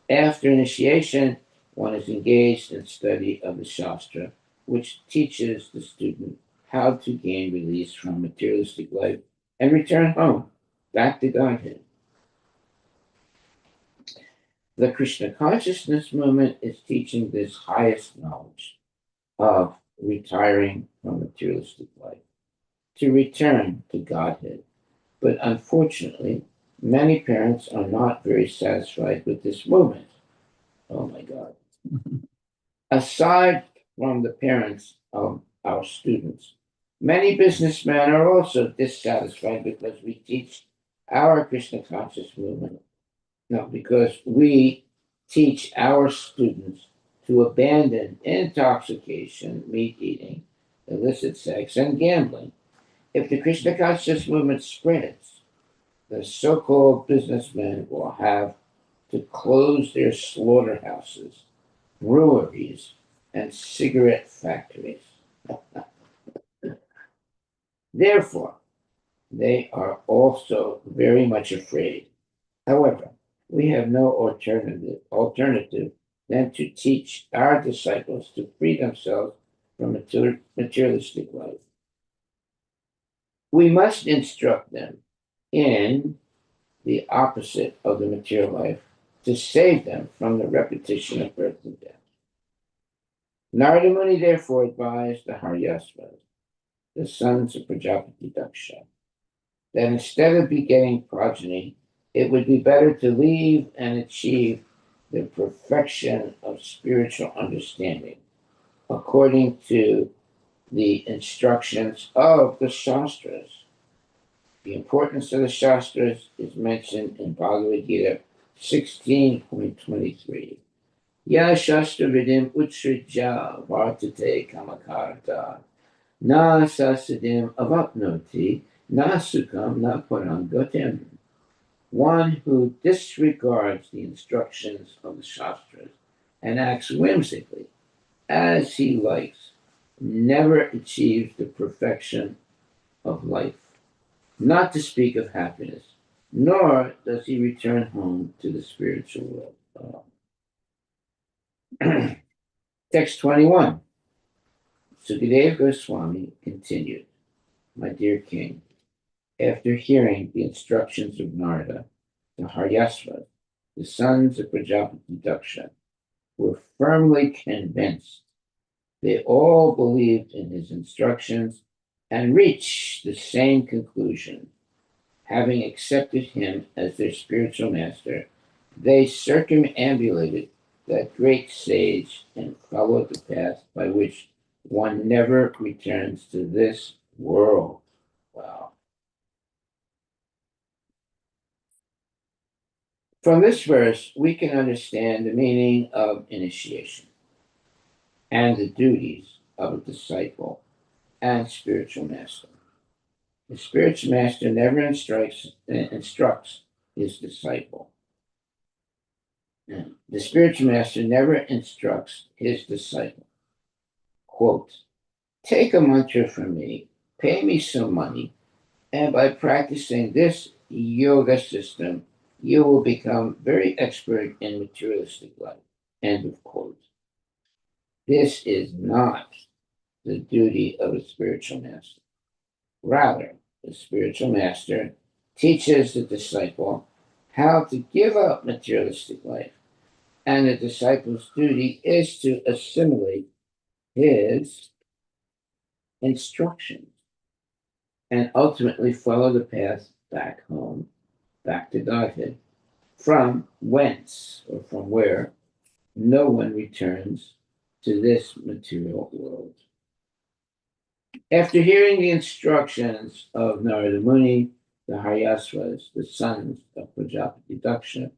[SPEAKER 1] After initiation, one is engaged in study of the Shastra, which teaches the student how to gain release from materialistic life and return home, back to Godhead. The Krishna consciousness movement is teaching this highest knowledge of retiring from materialistic life to return to Godhead. But unfortunately, many parents are not very satisfied with this movement. Oh my God. Aside from the parents of our students, many businessmen are also dissatisfied because we teach our Krishna conscious movement. No, because we teach our students to abandon intoxication, meat eating, illicit sex, and gambling. If the Krishna conscious movement spreads, the so called businessmen will have to close their slaughterhouses, breweries, and cigarette factories. Therefore, they are also very much afraid. However, we have no alternative than to teach our disciples to free themselves from materialistic life. We must instruct them in the opposite of the material life to save them from the repetition of birth and death. Narada Muni therefore advised the Harivilas, the sons of Prajapati Daksha, that instead of begetting progeny, it would be better to leave and achieve the perfection of spiritual understanding according to the instructions of the Shastras. The importance of the Shastras is mentioned in Bhagavad Gita 16.23. Ya Shastra Vidim Utsrija Vartate Kamakarta Na Sasidim Avapnoti Na Sukham Na Parangatim. One who disregards the instructions of the Shastras and acts whimsically as he likes never achieves the perfection of life, not to speak of happiness, nor does he return home to the spiritual world. Text 21. Sukadeva Goswami continued, my dear king, after hearing the instructions of Narada, the Harivilas, the sons of Prajapati Daksha, were firmly convinced. They all believed in his instructions and reached the same conclusion. Having accepted him as their spiritual master, they circumambulated that great sage and followed the path by which one never returns to this world. Wow. From this verse, we can understand the meaning of initiation and the duties of a disciple and spiritual master. The spiritual master never instructs his disciple. The spiritual master never instructs his disciple. Quote, take a mantra from me, pay me some money, and by practicing this yoga system, you will become very expert in materialistic life. End of quote. This is not the duty of a spiritual master. Rather, the spiritual master teaches the disciple how to give up materialistic life, and the disciple's duty is to assimilate his instructions and ultimately follow the path back home, back to Godhead, from whence or from where no one returns to this material world. After hearing the instructions of Narada Muni, the Harivilas, the sons of Prajapati Daksha,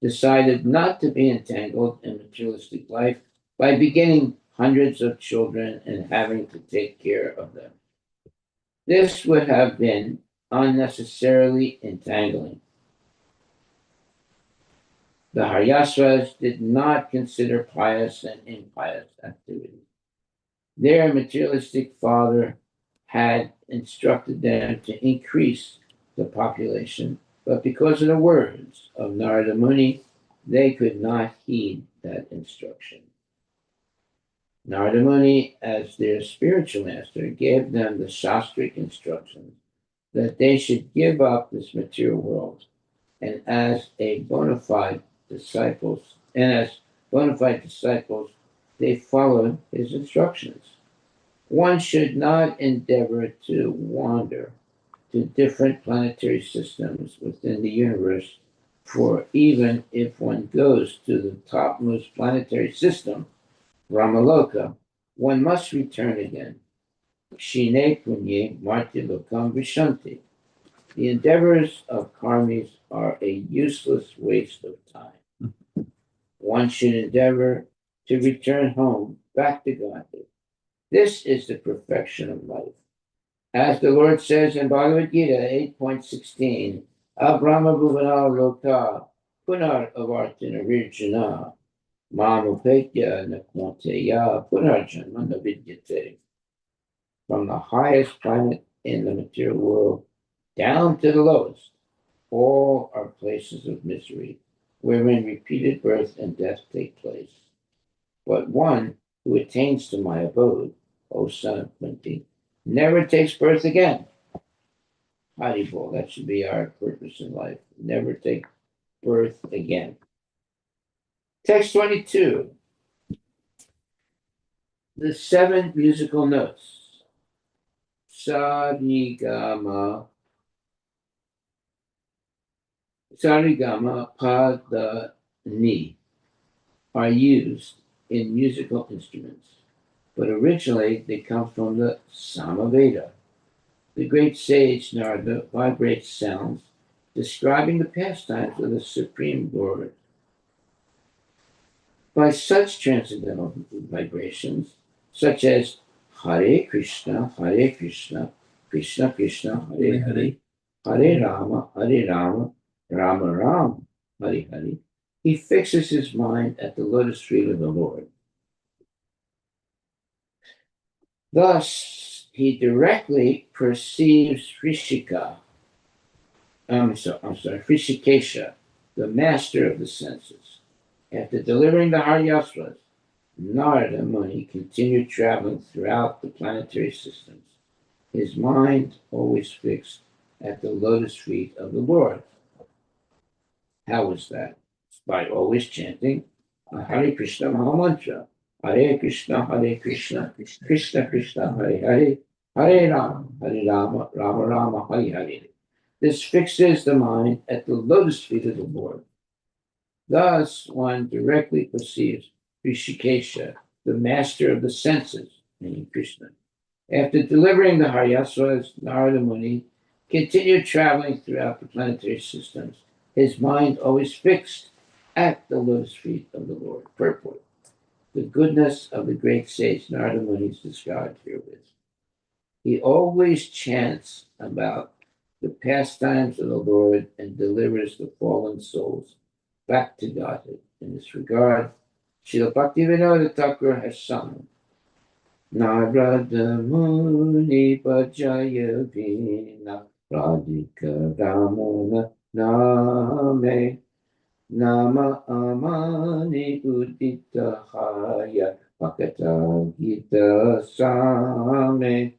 [SPEAKER 1] decided not to be entangled in materialistic life by beginning hundreds of children and having to take care of them. This would have been unnecessarily entangling. The Harivilas did not consider pious and impious activities. Their materialistic father had instructed them to increase the population, but because of the words of Narada Muni, they could not heed that instruction. Narada Muni, as their spiritual master, gave them the Shastric instructions that they should give up this material world and as a bona fide disciples, and as bona fide disciples, they followed his instructions. One should not endeavor to wander to different planetary systems within the universe, for even if one goes to the topmost planetary system, Ramaloka, one must return again. Shine punye marti lokam vishanti. The endeavors of karmis are a useless waste of time. One should endeavor to return home, back to Godhead. This is the perfection of life. As the Lord says in Bhagavad Gita 8.16, Abrahma Bhuvana Loka Punar Avartina Virjana Mamupetya Nakmonteya Punarjanma Navidyate. From the highest planet in the material world down to the lowest, all are places of misery, wherein repeated birth and death take place. But one who attains to my abode, O son of Kunti, never takes birth again. Haribol, that should be our purpose in life. Never take birth again. Text 22. The 7 musical notes. Sarigama, Pada, Ni are used in musical instruments, but originally they come from the Samaveda. The great sage Narada vibrates sounds describing the pastimes of the Supreme Lord. By such transcendental vibrations, such as Hare Krishna, Krishna Krishna, Hare Hare, Hare Rama, Rama Rama, Hare Hare, he fixes his mind at the lotus feet of the Lord. Thus, he directly perceives Rishikesha, the master of the senses. After delivering the Harivilas, Narada Muni continued traveling throughout the planetary systems, his mind always fixed at the lotus feet of the Lord. How was that? By always chanting Hare Krishna Mahamantra. Hare Krishna, Krishna Krishna, Hare Hare, Hare Rama, Rama Rama, Hare Hare. This fixes the mind at the lotus feet of the Lord. Thus, one directly perceives Rishikesha, the master of the senses, meaning Krishna. After delivering the Harivilas, Narada Muni continued traveling throughout the planetary systems, his mind always fixed at the lotus feet of the Lord. Purport. The goodness of the great sage Narada Muni is described herewith. He always chants about the pastimes of the Lord and delivers the fallen souls back to Godhead. In this regard, Srila Bhaktivinoda Thakur has sung Narada Muni Bhajaya Vina Radhika Ramana Name Nama Amani Udita Haya Bhakata Gita Same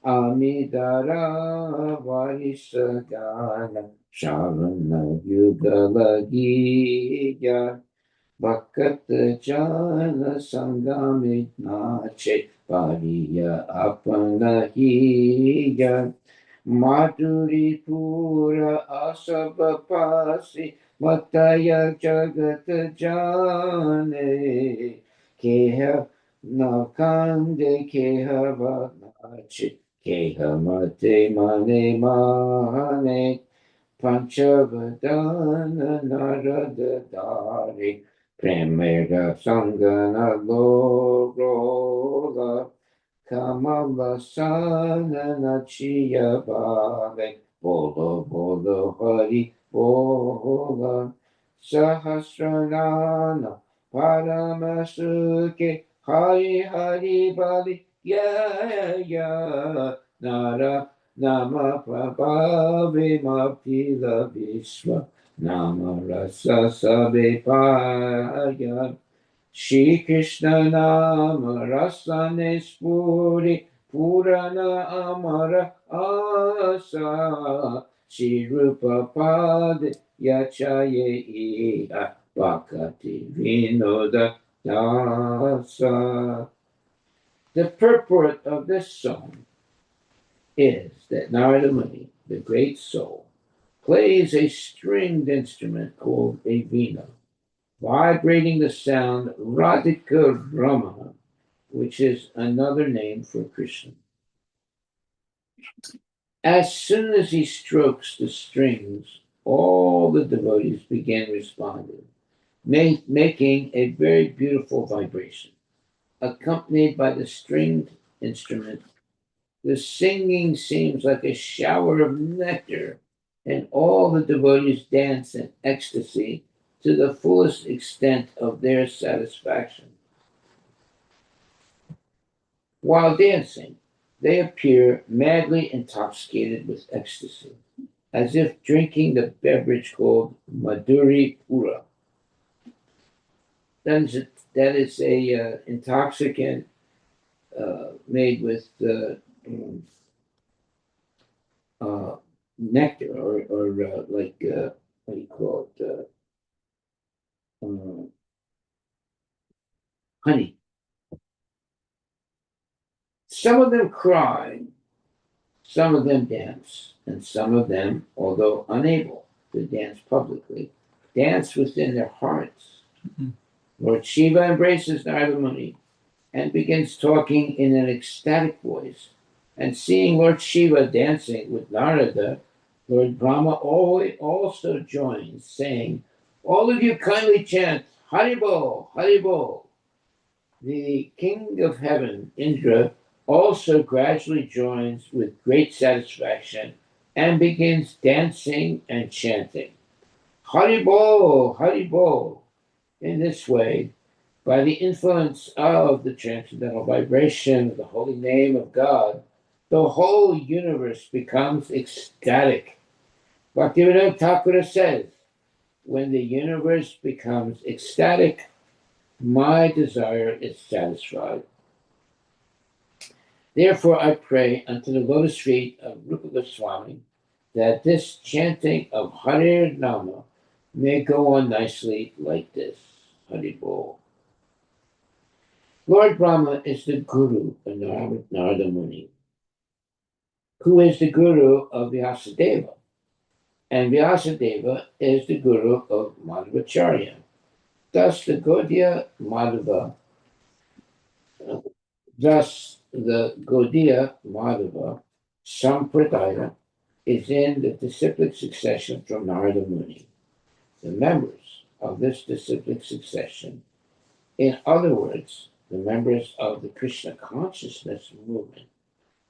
[SPEAKER 1] Amidara Vaisagana Shavana Yugala Gita Bhakat Jana Sangamit Nache Pariya Apanahiya Madhuri Pura Asabapasi Mataya Jagat Jane Keha Nakande Keha Vanachi Keha Mate Mane Mane Panchavadana Narada Dari Premera Sangana Lola Kamalasana Nachiya Bhave Bolo Bolo Hari Bola Sahasranana Paramasuke Hari Hari Bali Ya Nara Nama Prabhavi Mapila Vishwa Nama Rasa Sabe Paya Shri Krishna Nama Rasane Spuri Purana Amara Asa Shri Rupa Pad Yachaye Iha Bhakati Vinoda Dasa. The purport of this song is that Narada Muni, the great soul, plays a stringed instrument called a veena, vibrating the sound Radhika Rama, which is another name for Krishna. As soon as he strokes the strings, all the devotees begin responding, making a very beautiful vibration. Accompanied by the stringed instrument, the singing seems like a shower of nectar, and all the devotees dance in ecstasy to the fullest extent of their satisfaction. While dancing, they appear madly intoxicated with ecstasy, as if drinking the beverage called Madhuri Pura. That is a intoxicant made with uh, nectar or what do you call it? Honey. Some of them cry, some of them dance, and some of them, although unable to dance publicly, dance within their hearts. Mm-hmm. Lord Shiva embraces Narada Muni and begins talking in an ecstatic voice. And seeing Lord Shiva dancing with Narada, Lord Brahma also joins, saying, "All of you kindly chant, Haribol, Haribol." The king of heaven, Indra, also gradually joins with great satisfaction and begins dancing and chanting, Haribol, Haribol. In this way, by the influence of the transcendental vibration of the holy name of God, the whole universe becomes ecstatic. Bhaktivinoda Thakur says, when the universe becomes ecstatic, my desire is satisfied. Therefore, I pray unto the lotus feet of Rupa Goswami that this chanting of Hare Nama may go on nicely like this. Haribol. Lord Brahma is the guru of Narada Muni, who is the guru of Vyasadeva, and Vyasadeva is the guru of Madhvacharya. Thus, the Gaudiya Madhava Sampradaya is in the disciplic succession from Narada Muni. The members of this disciplic succession, in other words, the members of the Krishna consciousness movement,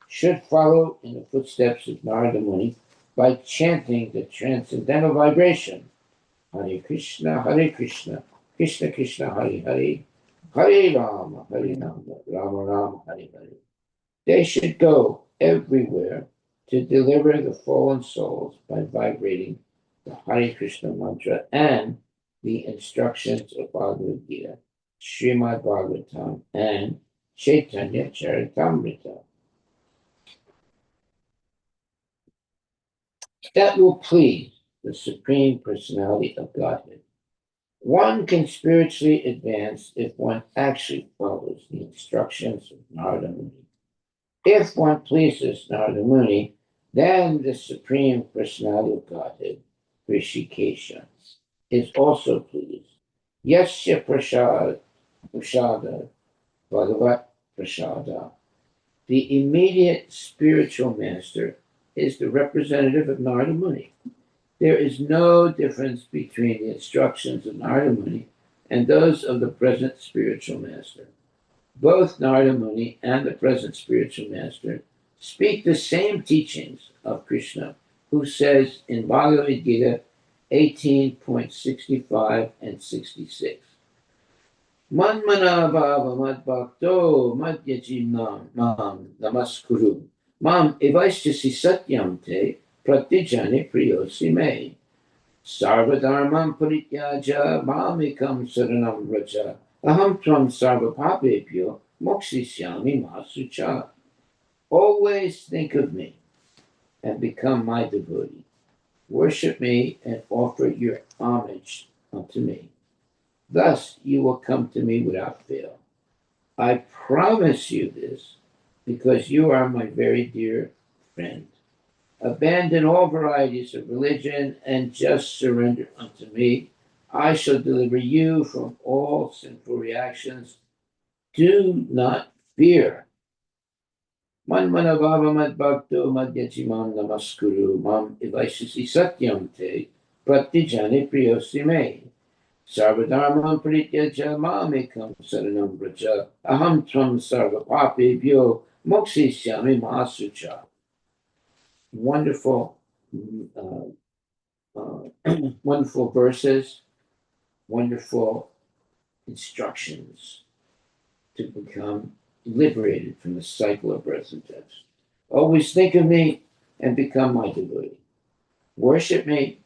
[SPEAKER 1] should follow in the footsteps of Narada Muni by chanting the transcendental vibration, Hare Krishna, Krishna Krishna, Hare Hare, Hare Rama, Rama Rama, Hare Hare. They should go everywhere to deliver the fallen souls by vibrating the Hare Krishna mantra and the instructions of Bhagavad Gita, Srimad Bhagavatam, and Chaitanya Charitamrita. That will please the Supreme Personality of Godhead. One can spiritually advance if one actually follows the instructions of Narada Muni. If one pleases Narada Muni, then the Supreme Personality of Godhead, Rishikesha, is also pleased. Yasya prasada, Bhagavat prasada. The immediate spiritual master is the representative of Narada Muni. There is no difference between the instructions of Narada Muni and those of the present spiritual master. Both Narada Muni and the present spiritual master speak the same teachings of Krishna, who says in Bhagavad Gita 18.65 and 66, Manmana bhava mad bhakto madhyajimnam mam namaskuru mam evaishyasi satyam te pratijane priyosi me sarvadharmam parityaja mamikam saranam vraja aham tvam sarvapapebhyo mokshisyami masucha. Always think of me and become my devotee. Worship me and offer your homage unto me. Thus you will come to me without fail. I promise you this because you are my very dear friend. Abandon all varieties of religion and just surrender unto me. I shall deliver you from all sinful reactions. Do not fear. Man manavava mad bhakto mad yajimam namaskuru mam ivaishasi satyam te pratijane priyosi me. Sarvadharmam prityaja mamekam saranam vraja aham tvam sarvapapebhyo mokshisyami mahasucha. Wonderful, wonderful verses, wonderful instructions to become liberated from the cycle of birth and death. Always think of me and become my devotee. Worship me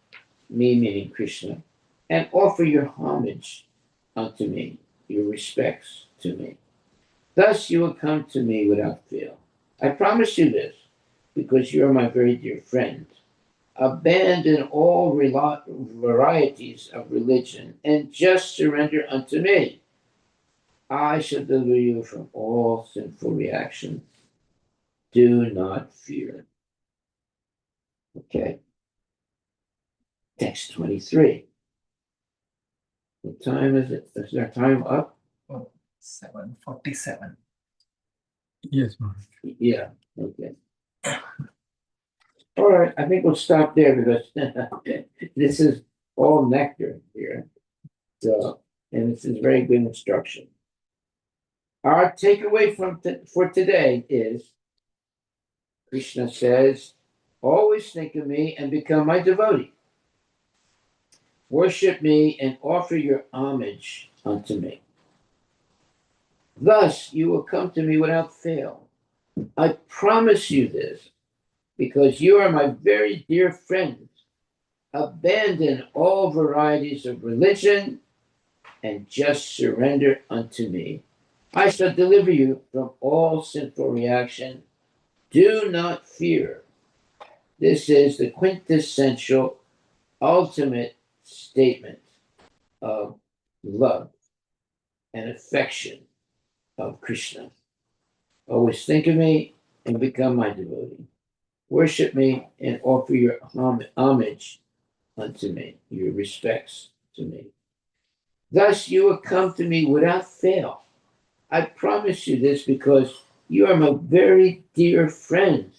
[SPEAKER 1] meaning Krishna, and offer your homage unto me, your respects to me. Thus you will come to me without fail. I promise you this, because you are my very dear friend. Abandon all varieties of religion and just surrender unto me. I shall deliver you from all sinful reactions. Do not fear. Okay. Text 23. What time is it? Is our time up?
[SPEAKER 2] 7:47.
[SPEAKER 3] Yes, Maharaj.
[SPEAKER 1] Yeah. Okay. All right. I think we'll stop there because this is all nectar here. So, and this is very good instruction. Our takeaway for today is Krishna says, always think of me and become my devotee. Worship me and offer your homage unto me. Thus you will come to me without fail. I promise you this because you are my very dear friend. Abandon all varieties of religion and just surrender unto me. I shall deliver you from all sinful reaction. Do not fear. This is the quintessential, ultimate statement of love and affection of Krishna. Always think of me and become my devotee. Worship me and offer your homage unto me, your respects to me. Thus you will come to me without fail. I promise you this because you are my very dear friend.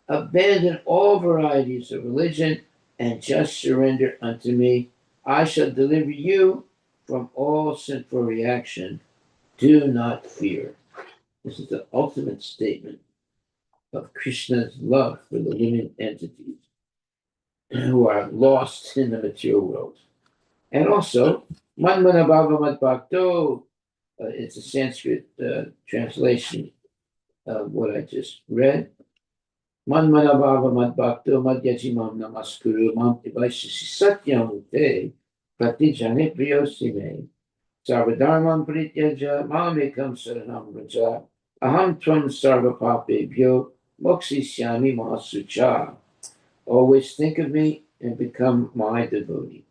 [SPEAKER 1] Abandon all varieties of religion and just surrender unto me. I shall deliver you from all sinful reaction. Do not fear. This is the ultimate statement of Krishna's love for the living entities who are lost in the material world. And also, Manmana Bhagavad Bhakto, it's a Sanskrit translation of what I just read. Manmana Bhagavad Bhakto Madhyajimam Namaskuru Mam Tivaishasi Satyam Te Pratijane Priyosime Sarvadharmam Prityaja Mamekam Saranam Raja Aham Tvam Sarvapapebhyo Mokshisyami Mahasucha. Always think of me and become my devotee.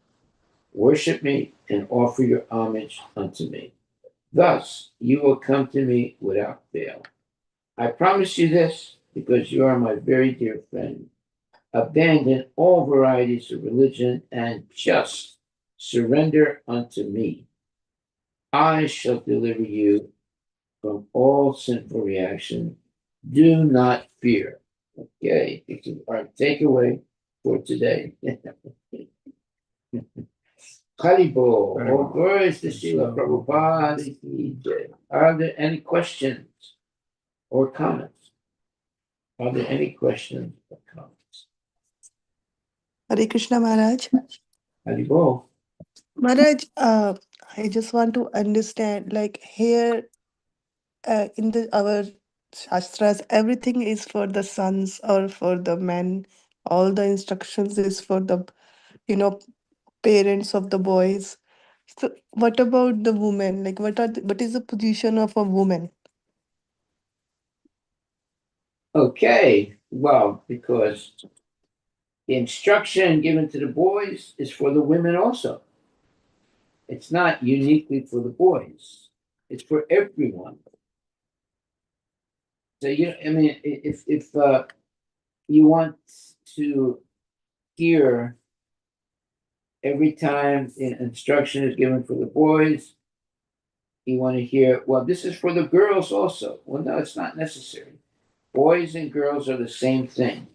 [SPEAKER 1] Worship me and offer your homage unto me. Thus you will come to me without fail. I promise you this because you are my very dear friend. Abandon all varieties of religion and just surrender unto me. I shall deliver you from all sinful reaction. Do not fear. Okay, this is our takeaway for today. Haribo, all glories to Srila Prabhupada. Are there any questions or comments? Are there any questions or comments?
[SPEAKER 4] Hare Krishna Maharaj.
[SPEAKER 1] Haribo.
[SPEAKER 4] Maharaj, I just want to understand, like here in the our shastras, everything is for the sons or for the men. All the instructions is for the you know parents of the boys. So what about the women? Like what is the position of a woman?
[SPEAKER 1] Okay, well, because the instruction given to the boys is for the women also. It's not uniquely for the boys. It's for everyone. So I mean, if you want to hear every time an instruction is given for the boys, you want to hear, well, this is for the girls also. Well, no, it's not necessary. Boys and girls are the same thing.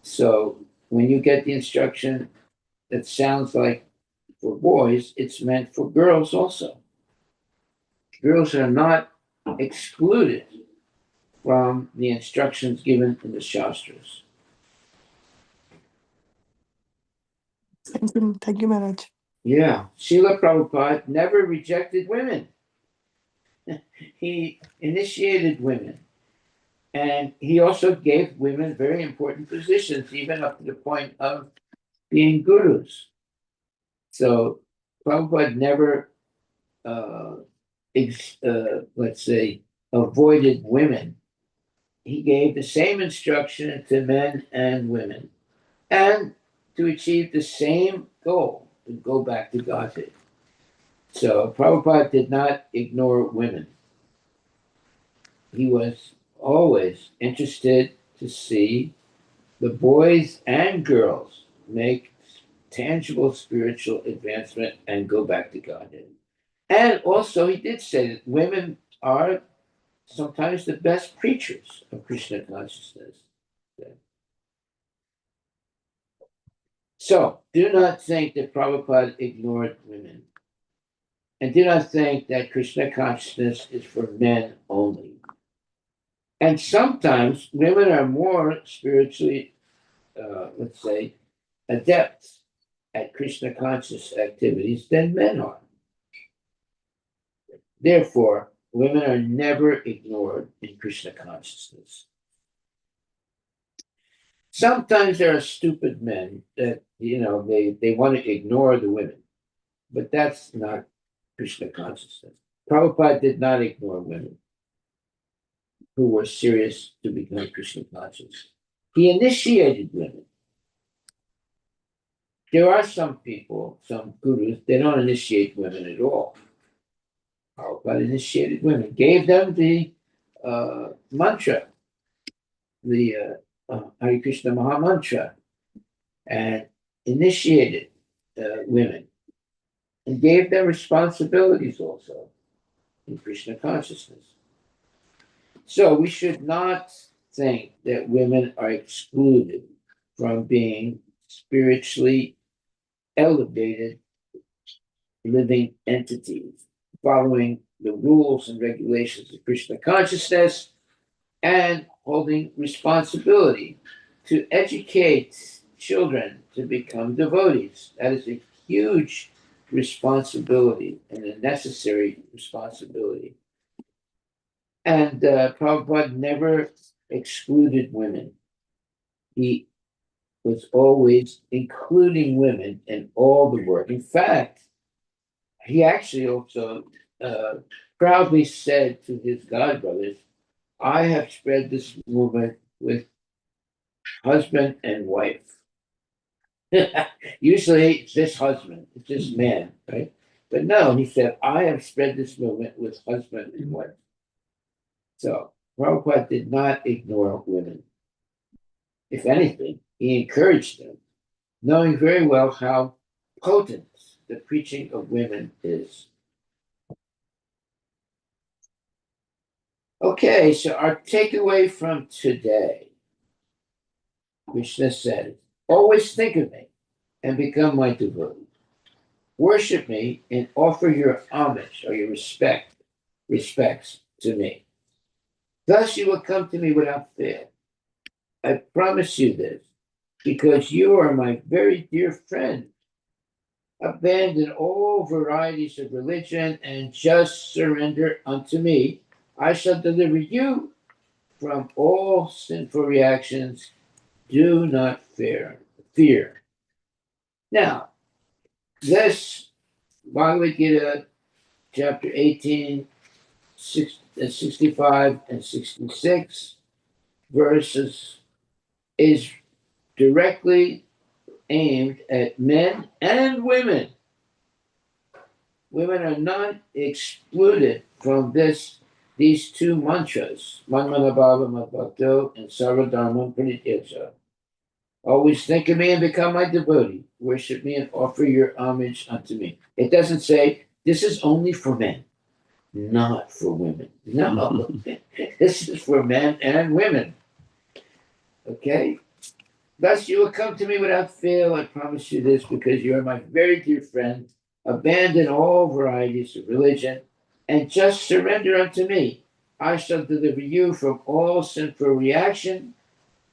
[SPEAKER 1] So when you get the instruction that sounds like for boys, it's meant for girls also. Girls are not excluded from the instructions given in the Shastras.
[SPEAKER 4] Thank you, Maharaj.
[SPEAKER 1] Yeah, Srila Prabhupada never rejected women. He initiated women. And he also gave women very important positions, even up to the point of being gurus. So Prabhupada never, let's say, avoided women. He gave the same instruction to men and women, and to achieve the same goal, to go back to Godhead. So Prabhupada did not ignore women. He was always interested to see the boys and girls make tangible spiritual advancement and go back to Godhead. And also, he did say that women are sometimes the best preachers of Krishna consciousness. So, do not think that Prabhupada ignored women. And do not think that Krishna consciousness is for men only. And sometimes women are more spiritually, let's say, adept at Krishna conscious activities than men are. Therefore, women are never ignored in Krishna consciousness. Sometimes there are stupid men that, they want to ignore the women, but that's not Krishna consciousness. Prabhupada did not ignore women who were serious to become Krishna conscious. He initiated women. There are some people, some gurus, they don't initiate women at all. Prabhupada initiated women, gave them the mantra, the Hare Krishna Maha Mantra, and initiated women and gave them responsibilities also in Krishna consciousness. So we should not think that women are excluded from being spiritually elevated living entities, following the rules and regulations of Krishna consciousness and holding responsibility to educate children to become devotees. That is a huge responsibility and a necessary responsibility. And Prabhupada never excluded women. He was always including women in all the work. In fact, he actually also proudly said to his godbrothers, I have spread this movement with husband and wife. Usually it's this husband, it's this man, right? But no, he said, I have spread this movement with husband and wife. So Prabhupada did not ignore women. If anything, he encouraged them, knowing very well how potent the preaching of women is. Okay, so our takeaway from today, Krishna said, always think of me and become my devotee. Worship me and offer your homage or your respects to me. Thus you will come to me without fail. I promise you this, because you are my very dear friend. Abandon all varieties of religion and just surrender unto me. I shall deliver you from all sinful reactions. Do not fear. Now, this Bhagavad Gita, chapter 18, 65 and 66 verses is directly aimed at men and women women are not excluded from these two mantras, Manmanabhava Madbhakto and Sarvadharma Pranityaja. Always think of me and become my devotee. Worship me and offer your homage unto me. It doesn't say this is only for men, not for women. No, this is for men and women. Okay? Thus you will come to me without fail. I promise you this because you are my very dear friend. Abandon all varieties of religion and just surrender unto me. I shall deliver you from all sinful reaction.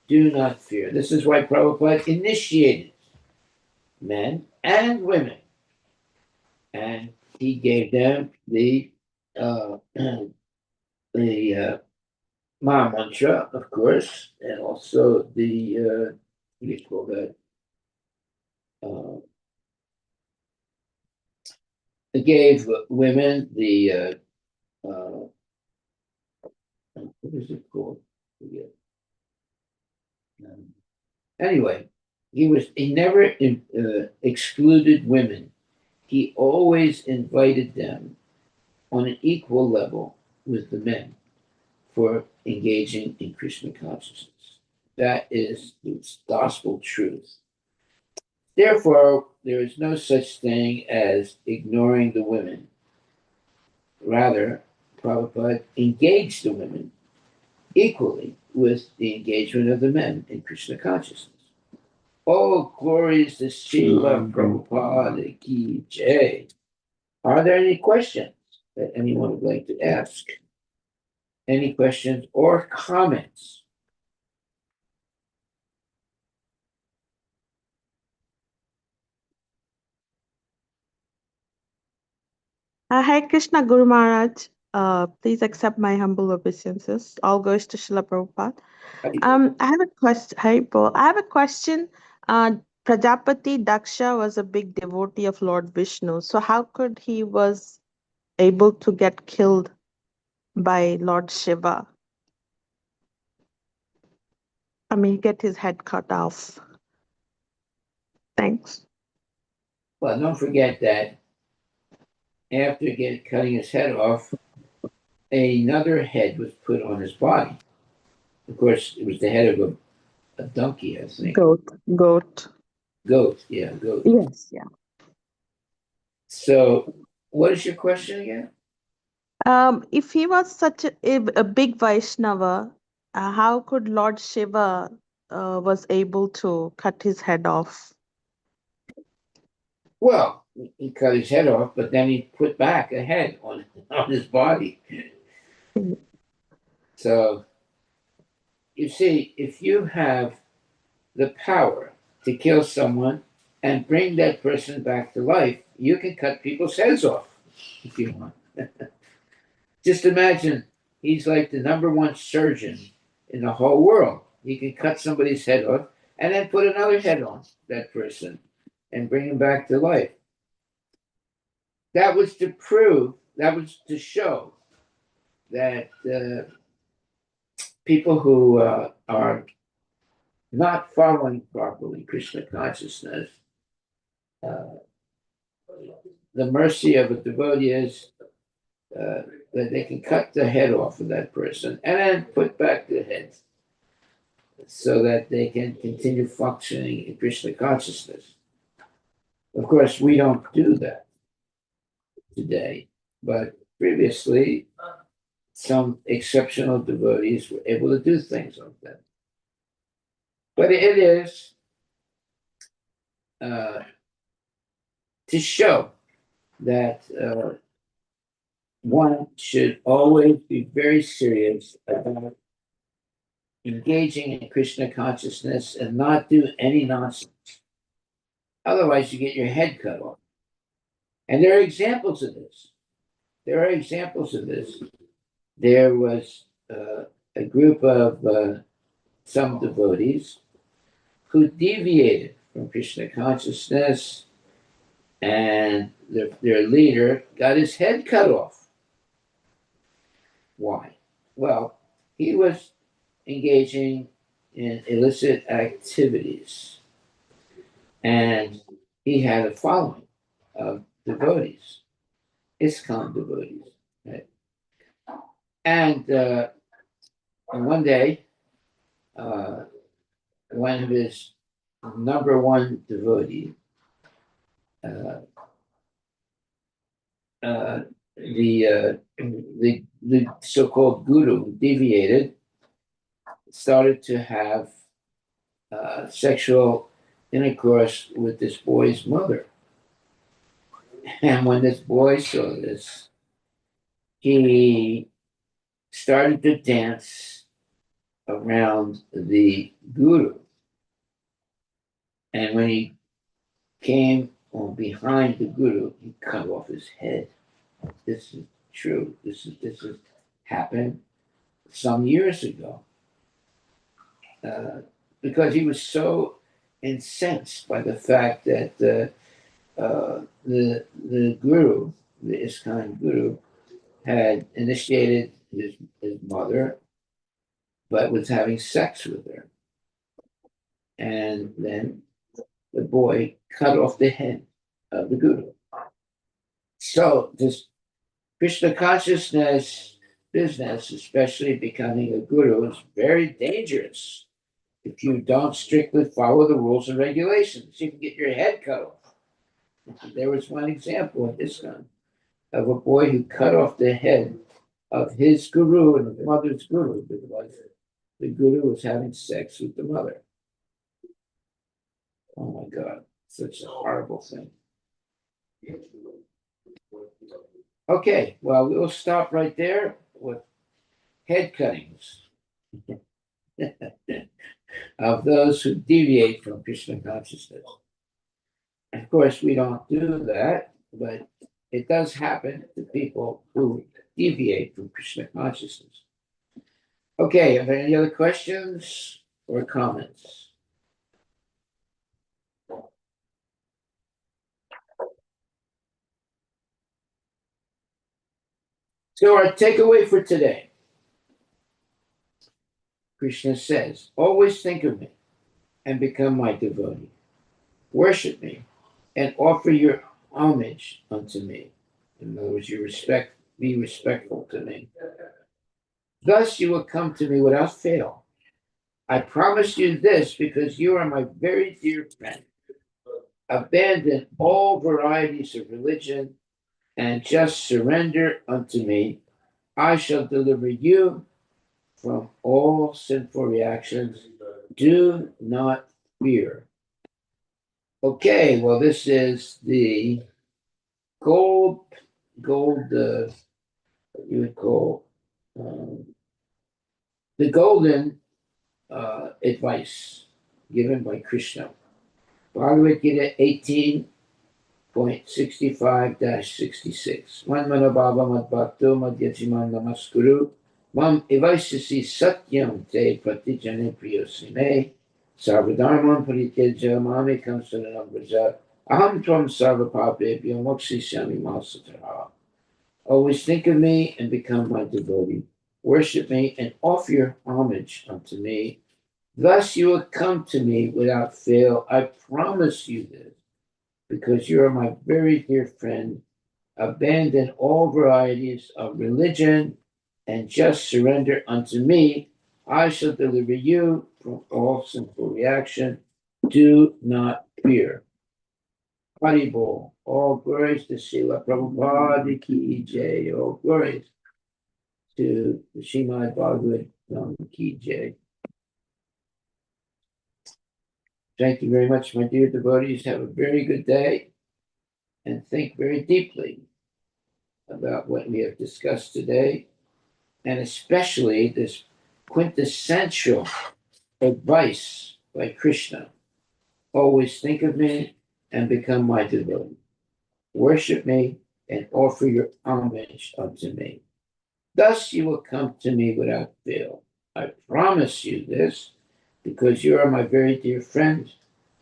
[SPEAKER 1] Do not fear. This is why Prabhupada initiated men and women, and he gave them the uh, the Maha Mantra, of course, and also the what do you call that? Uh, it gave women the what is it called? Forget. Um, anyway, he never excluded women. He always invited them on an equal level with the men for engaging in Krishna consciousness. That is the gospel truth. Therefore, there is no such thing as ignoring the women. Rather, Prabhupada engaged the women equally with the engagement of the men in Krishna consciousness. Oh, glories to Srila Prabhupada Ki Jai. Are there any questions that anyone would like to ask? Any questions or comments?
[SPEAKER 2] Hare Krishna Guru Maharaj. Please accept my humble obeisances. All goes to Srila Prabhupada. I have a question. Haripol. I have a question. Prajapati Daksha was a big devotee of Lord Vishnu. So how could he was able to get killed by Lord Shiva? I mean, get his head cut off. Thanks.
[SPEAKER 1] Well, don't forget that after cutting his head off, another head was put on his body. Of course, it was the head of a donkey, I think.
[SPEAKER 2] Goat.
[SPEAKER 1] Goat, yeah, goat.
[SPEAKER 2] Yes, yeah.
[SPEAKER 1] So, what is your question again?
[SPEAKER 2] If he was such a big Vaishnava, how could Lord Shiva was able to cut his head off?
[SPEAKER 1] Well, he cut his head off, but then he put back a head on his body. So, you see, if you have the power to kill someone and bring that person back to life, you can cut people's heads off if you want. Just imagine he's like the number one surgeon in the whole world. He can cut somebody's head off and then put another head on that person and bring him back to life. That was to show that people who are not following properly Krishna consciousness, uh, the mercy of a devotee is that they can cut the head off of that person and then put back the head so that they can continue functioning in Krishna consciousness. Of course, we don't do that today, but previously, some exceptional devotees were able to do things like that. But it is to show that one should always be very serious about engaging in Krishna consciousness and not do any nonsense. Otherwise, you get your head cut off. And there are examples of this. There are examples of this. There was a group of some devotees who deviated from Krishna consciousness, and their leader got his head cut off. Why? Well, he was engaging in illicit activities, and he had a following of devotees. ISKCON devotees. Right? And one day, one of his number one devotee, uh, the so-called guru who deviated, started to have sexual intercourse with this boy's mother. And when this boy saw this, he started to dance around the guru. And when he came on behind the guru, he cut off his head. This is true. This has happened some years ago. Because he was so incensed by the fact that the guru, the ISKCON guru, had initiated his mother, but was having sex with her. And then the boy cut off the head of the guru. So this Krishna consciousness business, especially becoming a guru, is very dangerous if you don't strictly follow the rules and regulations. You can get your head cut off. There was one example in ISKCON of a boy who cut off the head of his guru and his mother's guru because the guru was having sex with the mother. Oh my God, such a horrible thing. Okay, well, we'll stop right there with head cuttings of those who deviate from Krishna consciousness. Of course, we don't do that, but it does happen to people who deviate from Krishna consciousness. Okay, are there any other questions or comments? So our takeaway for today, Krishna says, always think of me and become my devotee. Worship me and offer your homage unto me. In other words, be respectful to me. Thus you will come to me without fail. I promise you this because you are my very dear friend. Abandon all varieties of religion and just surrender unto me. I shall deliver you from all sinful reactions. Do not fear. Okay, well, this is the what you would call the golden advice given by Krishna. Bhagavad Gita 18.65-66. Man manabhava madbhakto madhyajiman namaskuru. Mam evaisasi satyam te pratijane priyosime. Sarvadharman parityaja mamekam saranam vraja. Aham tvam sarvapapebhyo mokshishyami masatara. Always think of me and become my devotee. Worship me and offer your homage unto me. Thus you will come to me without fail. I promise you this, because you are my very dear friend. Abandon all varieties of religion and just surrender unto me. I shall deliver you from all sinful reaction. Do not fear. Haribol. All glories to Srila Prabhupada Ki Jai. All glories to the Srimad Bhagavatam Ki Jai. Thank you very much, my dear devotees. Have a very good day and think very deeply about what we have discussed today, and especially this quintessential advice by Krishna. Always think of me and become my devotee. Worship me and offer your homage unto me. Thus you will come to me without fail. I promise you this, because you are my very dear friend.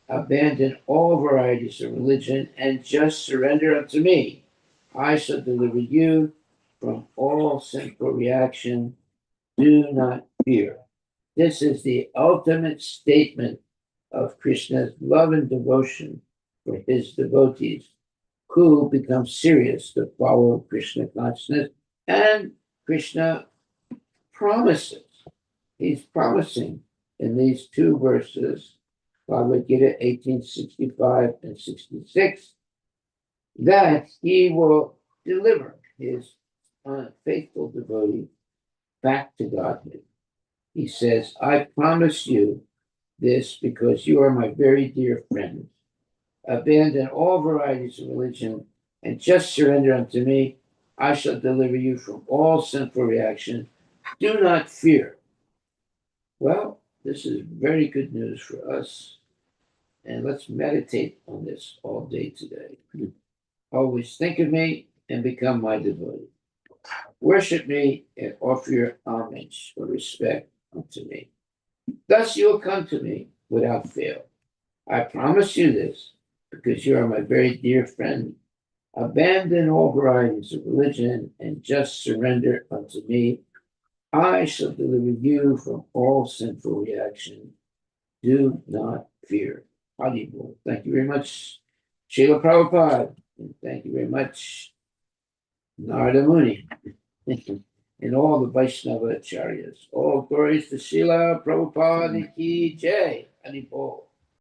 [SPEAKER 1] Abandon all varieties of religion and just surrender unto me. I shall deliver you from all sinful reaction. Do not fear. This is the ultimate statement of Krishna's love and devotion for his devotees. who become serious to follow Krishna consciousness, and Krishna promises. He's promising in these two verses, Bhagavad Gita 1865 and 66, that he will deliver his faithful devotee back to Godhead. He says, I promise you this because you are my very dear friend. Abandon all varieties of religion and just surrender unto me. I shall deliver you from all sinful reaction. Do not fear. Well, this is very good news for us. And let's meditate on this all day today. Always think of me and become my devotee. Worship me and offer your homage or respect unto me. Thus you will come to me without fail. I promise you this because you are my very dear friend. Abandon all varieties of religion and just surrender unto me. I shall deliver you from all sinful reaction. Do not fear. Harivilas. Thank you very much, Srila Prabhupada. And thank you very much, Narada Muni, and all the Vaishnava Acharyas. All glories to Srila Prabhupada Ki Jai. Harivilas.